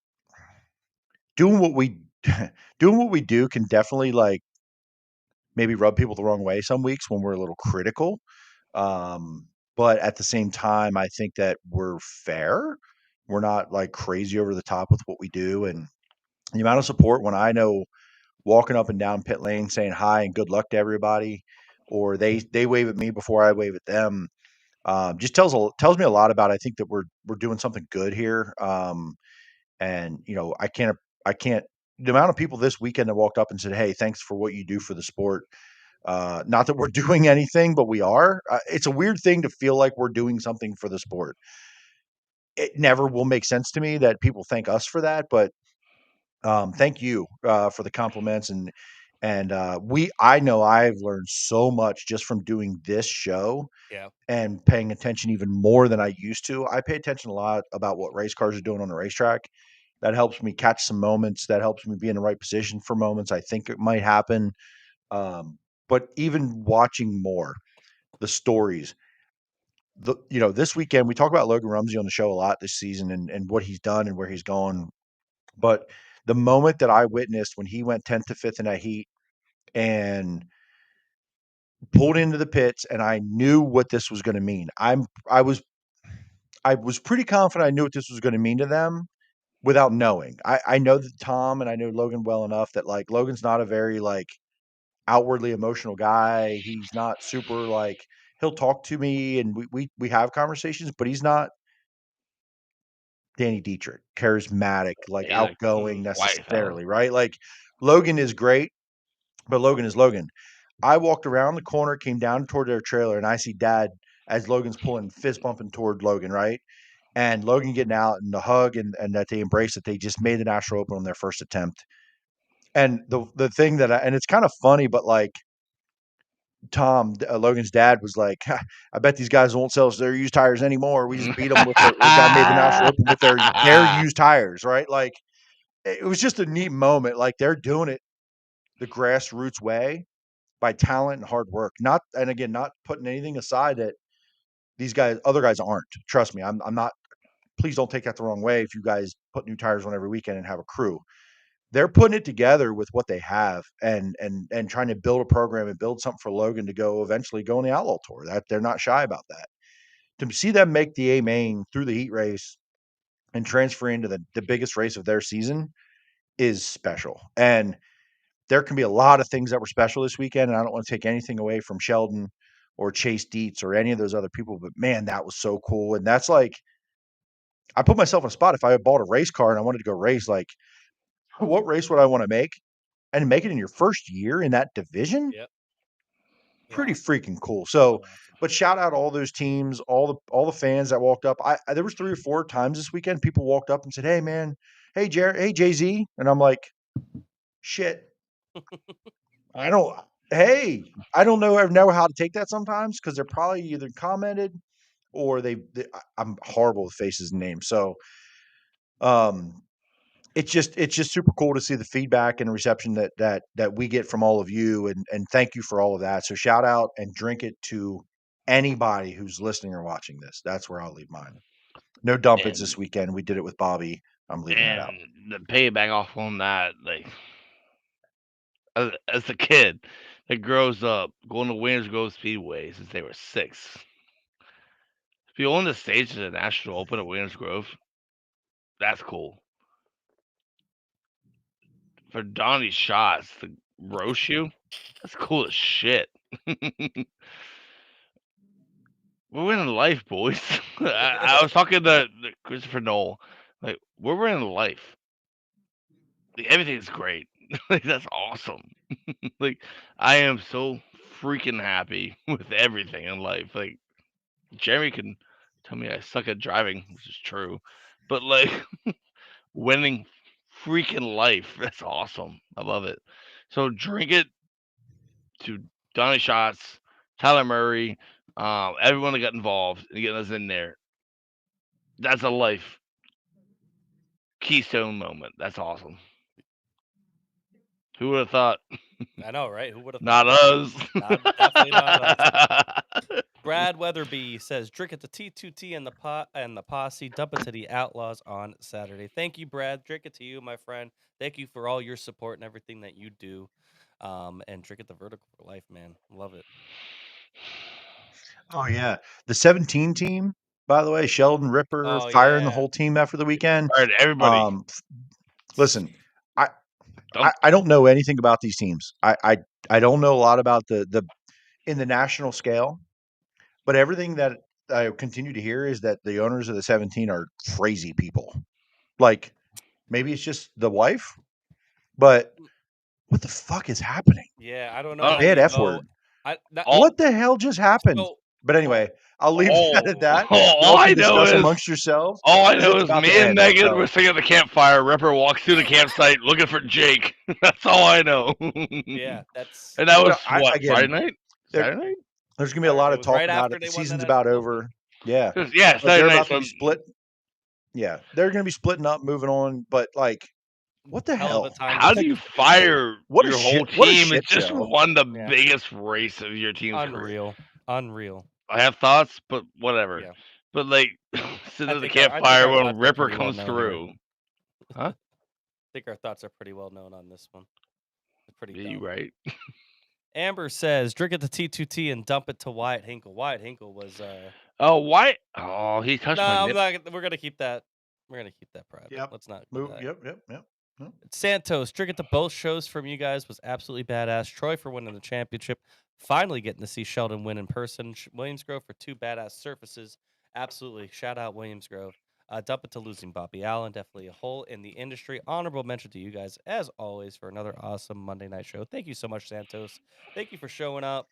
doing what we do can definitely like maybe rub people the wrong way some weeks when we're a little critical. But at the same time, I think that we're fair. We're not like crazy over the top with what we do. And the amount of support when I know walking up and down pit lane saying hi and good luck to everybody, or they wave at me before I wave at them, just tells me a lot about, I think that we're doing something good here. And I can't, the amount of people this weekend that walked up and said, "Hey, thanks for what you do for the sport." Not that we're doing anything, but we are. It's a weird thing to feel like we're doing something for the sport. It never will make sense to me that people thank us for that, but thank you for the compliments And I know I've learned so much just from doing this show Yeah. and paying attention even more than I used to. I pay attention a lot about what race cars are doing on the racetrack. That helps me catch some moments. That helps me be in the right position for moments I think it might happen. But even watching more the stories, this weekend we talk about Logan Rumsey on the show a lot this season and what he's done and where he's going. But the moment that I witnessed when he went 10th to 5th in that heat and pulled into the pits, and I knew what this was going to mean. I was pretty confident I knew what this was going to mean to them without knowing. I know that Tom and I know Logan well enough that like Logan's not a very like outwardly emotional guy. He's not super like he'll talk to me and we have conversations, but he's not Danny Dietrich, charismatic, like Yeah, like outgoing quiet fella. necessarily, right? Like Logan is great, but Logan is Logan. I walked around the corner, came down toward their trailer, and I see Dad as Logan's pulling fist bumping toward Logan, right? And Logan getting out and the hug and that they embrace that they just made the National Open on their first attempt. And the thing that and it's kind of funny, but like Tom, Logan's dad was like, I bet these guys won't sell their used tires anymore. We just beat them with the guy made the National Open with their used tires, right? Like it was just a neat moment. Like they're doing it the grassroots way by talent and hard work. Not and again, not putting anything aside that these other guys aren't. Trust me, I'm not. Please don't take that the wrong way. If you guys put new tires on every weekend and have a crew, they're putting it together with what they have and trying to build a program and build something for Logan to eventually go on the Outlaw Tour. That they're not shy about that. To see them make the A main through the heat race and transfer into the biggest race of their season is special. And there can be a lot of things that were special this weekend, and I don't want to take anything away from Sheldon or Chase Dietz or any of those other people, but man, that was so cool. And that's like I put myself in a spot if I had bought a race car and I wanted to go race, like what race would I want to make? And make it in your first year in that division? Yep. Pretty Yeah. freaking cool. So, Awesome. but shout out all those teams, all the fans that walked up. There was 3 or 4 times this weekend people walked up and said, "Hey man, hey Jared, hey Jay-Z." And I'm like, "Shit. I don't I don't know how to take that sometimes because they're probably either commented or I'm horrible with faces and names. So, um it's just super cool to see the feedback and reception that we get from all of you and thank you for all of that. So shout out and drink it to anybody who's listening or watching this. That's where I'll leave mine. No dumpets this And weekend. We did it with Bobby. I'm leaving that out. and the payback off on that, like as a kid that grows up going to Williams Grove Speedway since they were 6. To be on the stage at the National Open at Williams Grove, that's cool. For Donnie's shots, the roast you, that's cool as shit. We're winning life, boys. I was talking to Christopher Knoll. Like, we're winning life. Like, everything's great. Like, that's awesome. Like, I am so freaking happy with everything in life. Like, Jeremy can tell me I suck at driving, which is true. But, like, winning freaking life, that's awesome. I love it. So, drink it to Donnie Shots, Tyler Murray, everyone that got involved and getting us in there. That's a life keystone moment. That's awesome. Who would have thought? I know, right? Who would have Not thought? us. Definitely not us. Brad Weatherby says, "Drink at the T2T and the posse. Dump it to the Outlaws on Saturday." Thank you, Brad. Drink it to you, my friend. Thank you for all your support and everything that you do. And drink at the Vertical for life, man. Love it. Oh yeah. The 17 team, by the way, Sheldon Ripper Oh firing the yeah. whole team after the weekend. All right, everybody. Listen, Dump. I don't know anything about these teams. I don't know a lot about the in the national scale, but everything that I continue to hear is that the owners of the 17 are crazy people. Like maybe it's just the wife, but what the fuck is happening? Yeah, I don't know Oh, how Bad you F go. word. I that, All What the hell just happened? so But anyway, I'll leave that at that. all Y'all I can know discuss is amongst yourselves. all I 'cause know it's is about to me and end, Megan so. were sitting at the campfire. Ripper walks through the campsite looking for Jake. That's all I know. Yeah, that's And that You was know, what, again, Friday night? there- Saturday night? there's gonna be a lot it of was talk right about after it. The they won the season's national about trophy. over. Yeah, Yeah, but Saturday they're night. about to be split. Yeah, they're gonna be splitting up, moving on. But like, what the Hell of a hell? time. How to do take you a picture. fire What a your shit- whole what a team and shit just show. won the Yeah. biggest race of your team's career? Unreal. Unreal. I have thoughts, but whatever. Yeah. But like sitting I at the think our campfire when thoughts are Ripper pretty well comes known through. Huh? I think our thoughts are pretty well known on this one. It's pretty Yeah, you dumb. right. Amber says, drink at the T2T and dump it to Wyatt Hinkle. Wyatt Hinkle was Oh, why? Oh, he touched no, my I'm nip. not, we're gonna keep that. We're gonna keep that private. Yep. Let's not do that. Yep. Santos, drink at the both shows from you guys was absolutely badass. Troy for winning the championship. Finally getting to see Sheldon win in person. Williams Grove for 2 badass surfaces. Absolutely. Shout out Williams Grove. Dump it to losing Bobby Allen. Definitely a hole in the industry. Honorable mention to you guys, as always, for another awesome Monday night show. Thank you so much, Santos. Thank you for showing up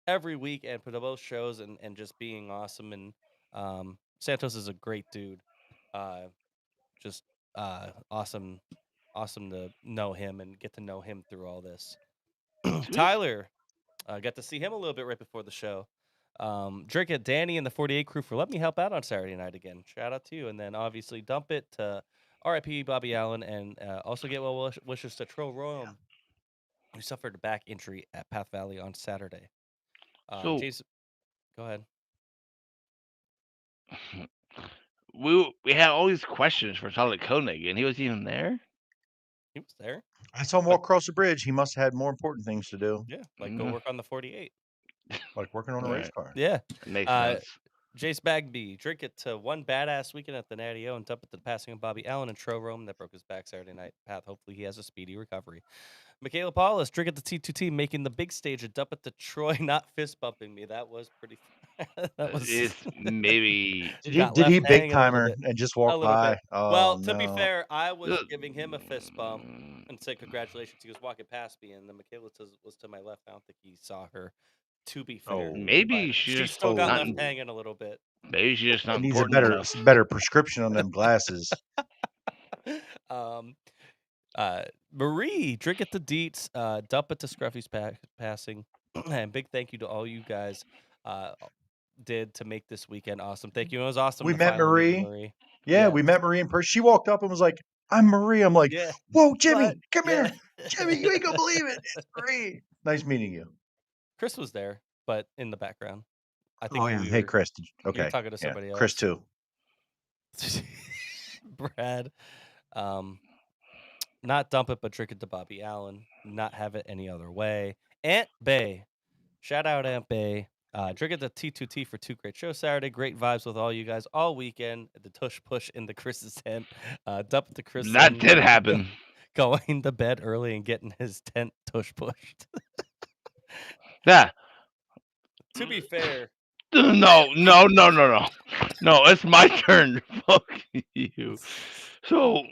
every week and for both shows and just being awesome. And Santos is a great dude. Just awesome to know him and get to know him through all this. Tyler, got to see him a little bit right before the show. Drink it, Danny and the 48 crew for letting me help out on Saturday night again. Shout out to you. And then obviously dump it to RIP Bobby Allen and also get well wishes to Tro Rome, who suffered a back injury at Path Valley on Saturday. So Jason, go ahead. we had all these questions for Tyler Koenig, and he was even there. He was there. I saw him walk across the bridge. He must have had more important things to do. Yeah, like go work on the 48. Like working on a race car. Yeah. Makes sense. Jace Bagby, drink it to one badass weekend at the Natty O and dump it to the passing of Bobby Allen and Tro Rome that broke his back Saturday night. Path, hopefully he has a speedy recovery. Michaela Paulus, drink it to T2T, making the big stage and dump it to Troy, not fist bumping me. That was pretty. That was maybe. Did got he left big hanging a timer little bit. and just A walk little by? bit. Oh, Well, no. to be fair, I was giving him a fist bump and said congratulations. He was walking past me, and then Michaela was to my left. I don't think he saw her. To be fair, Maybe but she she just still got not- left hanging a little bit. Maybe she's just not Needs a important better enough. prescription on them glasses. Marie, drink it to Deets, dump it to Scruffy's passing, and big thank you to all you guys did to make this weekend awesome. Thank you. It was awesome. We to met finally meet Marie. Yeah, we met Marie in person. She walked up and was like, "I'm Marie." I'm like, Yeah. "Whoa, Jimmy, What? come Yeah. here, Jimmy, you ain't gonna believe it. It's Marie." Nice meeting you. Chris was there, but in the background. I think. Oh yeah. Hey, Chris. Okay. You're talking to somebody else. Chris too. Brad, not dump it, but drink it to Bobby Allen. Not have it any other way. Aunt Bay, shout out Aunt Bay. Drink it to T2T for 2 great shows Saturday. Great vibes with all you guys all weekend. The tush push in the Chris's tent. Dump it to Chris. That did happen. Going to bed early and getting his tent tush pushed. Yeah. To be fair. No. No, it's my turn. Fuck you. So,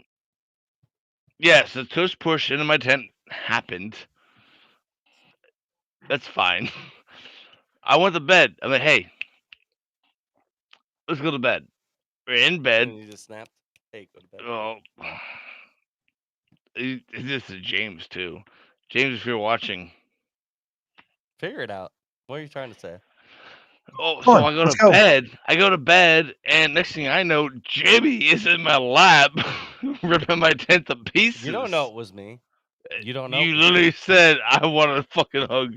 yes, the tush push into my tent happened. That's fine. I went to bed. I'm like, hey, let's go to bed. We're in bed. And you just snapped. Hey, go to bed. Oh, this is James too. James, if you're watching, figure it out. What are you trying to say? Oh, so I go to bed. I go to bed, and next thing I know, Jimmy is in my lap, ripping my tent to pieces. You don't know it was me. You don't know. You literally said I want to fucking hug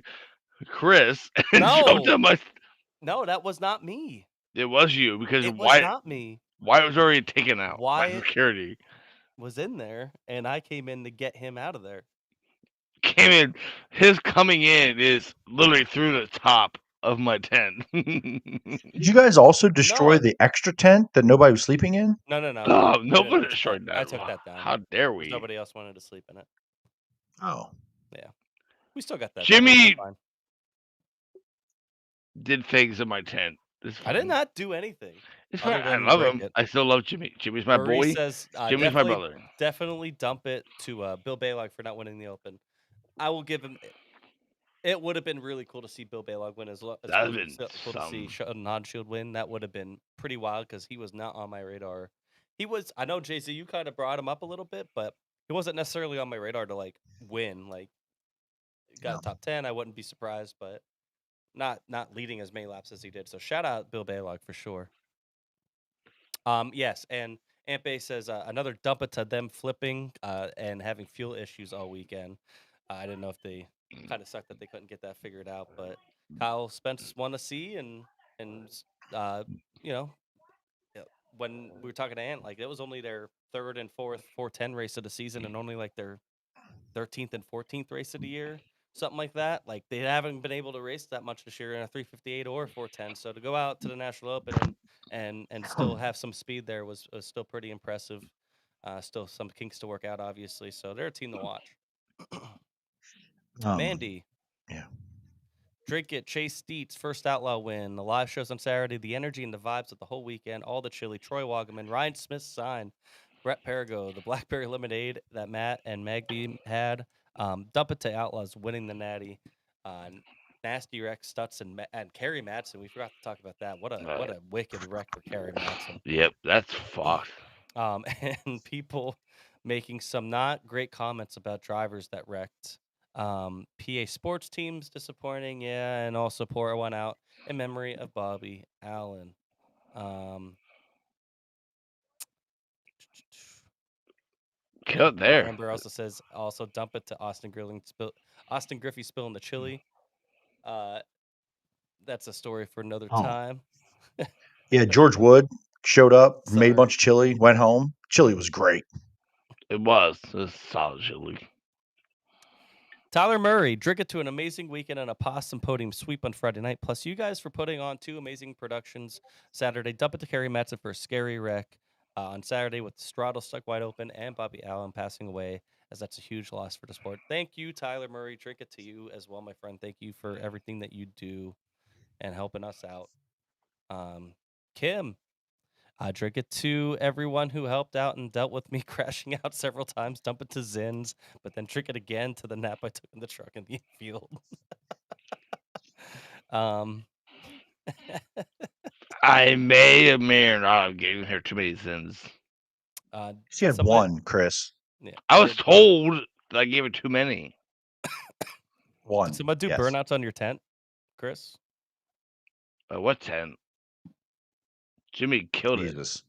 Chris and jumped on my. No, that was not me. It was you because it was not me. Wyatt was already taken out by security. Was in there, and I came in to get him out of there. came in. His coming in is literally through the top of my tent. Did you guys also destroy the extra tent that nobody was sleeping in? No. Oh, nobody destroyed that. I took that down. How dare we? Nobody else wanted to sleep in it. Oh. Yeah. We still got that. Jimmy did things in my tent. I did not do anything. It's fine. I love him. I still love Jimmy. Jimmy's my boy. Jimmy's my brother. Definitely dump it to Bill Baylog for not winning the Open. I will give him. It would have been really cool to see Bill Balog win as well. It's That'd really been cool to see non-Shield win. That would have been pretty wild because he was not on my radar. He was. I know Jay-Z, you kind of brought him up a little bit, but he wasn't necessarily on my radar to like win. Like, got a top 10. I wouldn't be surprised, but not leading as many laps as he did. So shout out Bill Balog for sure. Yes, and Aunt Bay says another dump it to them flipping and having fuel issues all weekend. I didn't know if they kind of sucked that they couldn't get that figured out, but Kyle Spence won a C, and you know, when we were talking to Ant, like it was only their third and fourth 410 race of the season, and only like their 13th and 14th race of the year, something like that. Like they haven't been able to race that much this year in a 358 or 410. So to go out to the National Open and still have some speed there was still pretty impressive. Still some kinks to work out, obviously. So they're a team to watch. Mandy. Yeah. Drink It, Chase Steets, first Outlaw win. The live shows on Saturday, the energy and the vibes of the whole weekend, all the chili, Troy Wagaman, Ryan Smith's sign, Brett Perigo, the Blackberry Lemonade that Matt and Magby had. Dump It to Outlaws winning the Natty. Nasty Rex Stutz and Kerry Madsen. We forgot to talk about that. What a wicked wreck for Kerry Madsen. Yep, that's fucked. And people making some not great comments about drivers that wrecked. PA sports teams disappointing, yeah, and also pour one out in memory of Bobby Allen. Cut there. Amber also says also dump it to Austin Griffey spilling the chili. That's a story for another time. Yeah, George Wood showed up, made a bunch of chili, went home. Chili was great. It was solid chili. Tyler Murray, drink it to an amazing weekend and a possum podium sweep on Friday night. Plus, you guys for putting on 2 amazing productions Saturday. Dump it to Kerry Madsen for a scary wreck on Saturday with Straddle stuck wide open and Bobby Allen passing away, as that's a huge loss for the sport. Thank you, Tyler Murray. Drink it to you as well, my friend. Thank you for everything that you do and helping us out. Kim, I drink it to everyone who helped out and dealt with me crashing out several times. Dump it to Zins, but then drink it again to the nap I took in the truck in the infield. I may or not have given her too many Zins. She had one, Chris. Yeah, I was told that I gave it too many. One. Did somebody do burnouts on your tent, Chris? What tent? Jimmy killed it.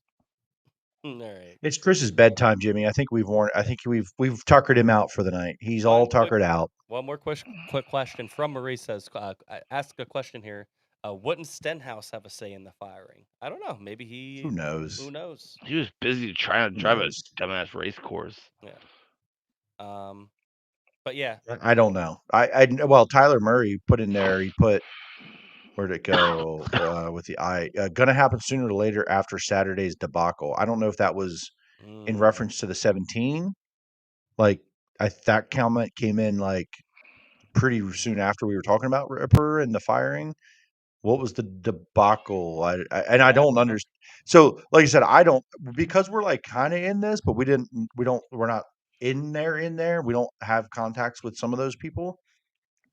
All right. It's Chris's bedtime, Jimmy. I think we've tuckered him out for the night. He's all tuckered out. One more quick question from Marie says, ask a question here. Wouldn't Stenhouse have a say in the firing? I don't know. Maybe he. Who knows? Who knows? He was busy trying to drive a dumbass race course. Yeah. But yeah. I don't know. Well, Tyler Murray put in there. He put, where'd it go with the gonna happen sooner or later after Saturday's debacle. I don't know if that was in reference to the 17. Like that comment came in like pretty soon after we were talking about Ripper and the firing. What was the debacle? I don't understand. So, like I said, I don't, because we're like kind of in this, but we're not in there. We don't have contacts with some of those people.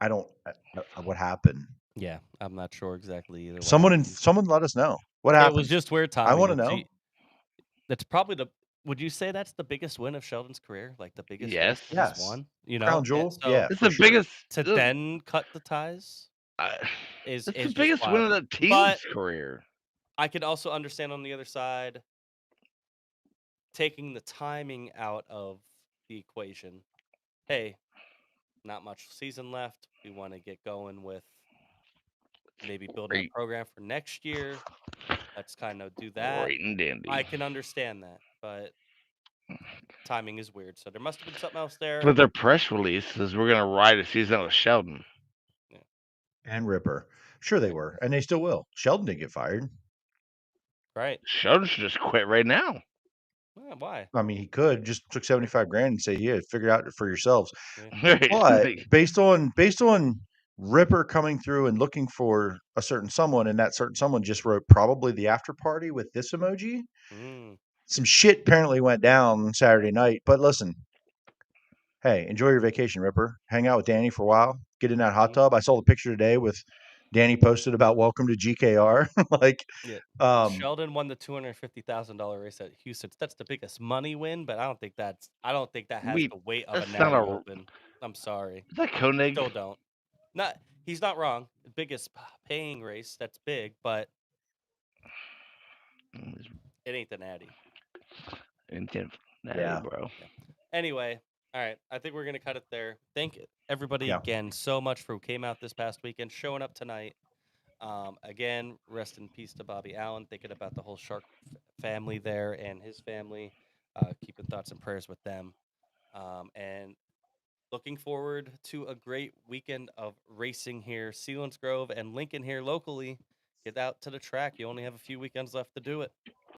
What happened? Yeah, I'm not sure exactly either. Someone let us know what happened. It was just weird timing. I want to know. That's probably would you say that's the biggest win of Sheldon's career? Like the biggest yes one? You know, Crown Jewel. So yeah, it's the biggest. To then cut the ties. It's the biggest win of the team's career. I could also understand on the other side taking the timing out of the equation. Hey, not much season left. We want to get going with maybe building a program for next year. Let's kind of do that. Great and dandy. I can understand that, but timing is weird. So there must have been something else there. But their press release says we're going to ride a season with Sheldon. Yeah. And Ripper. Sure they were. And they still will. Sheldon didn't get fired. Right. Sheldon should just quit right now. Yeah, why? I mean, he could just took $75,000 and say, "Yeah, figure it out for yourselves." Yeah. But based on Ripper coming through and looking for a certain someone, and that certain someone just wrote probably the after party with this emoji. Some shit apparently went down Saturday night. But listen, hey, enjoy your vacation, Ripper. Hang out with Danny for a while. get in that hot Mhm. tub. I saw the picture today with Danny posted about welcome to GKR. Like, Yeah. um, Sheldon won the $250,000 race at Houston. That's the biggest money win, but I don't think that has We the weight of a that's not Natty a Open. I'm sorry. is that Koenig? Still don't. He's not wrong. Biggest paying race, that's big, but it ain't the Natty. Intense Natty, Yeah. bro. Yeah. Anyway, all right. I think we're gonna cut it there. Thank everybody Yeah. again so much for who came out this past weekend, showing up tonight. Again, rest in peace to Bobby Allen. Thinking about the whole Shark family there and his family. Keeping thoughts and prayers with them. And looking forward to a great weekend of racing here, Williams Grove and Lincoln here locally. Get out to the track. You only have a few weekends left to do it.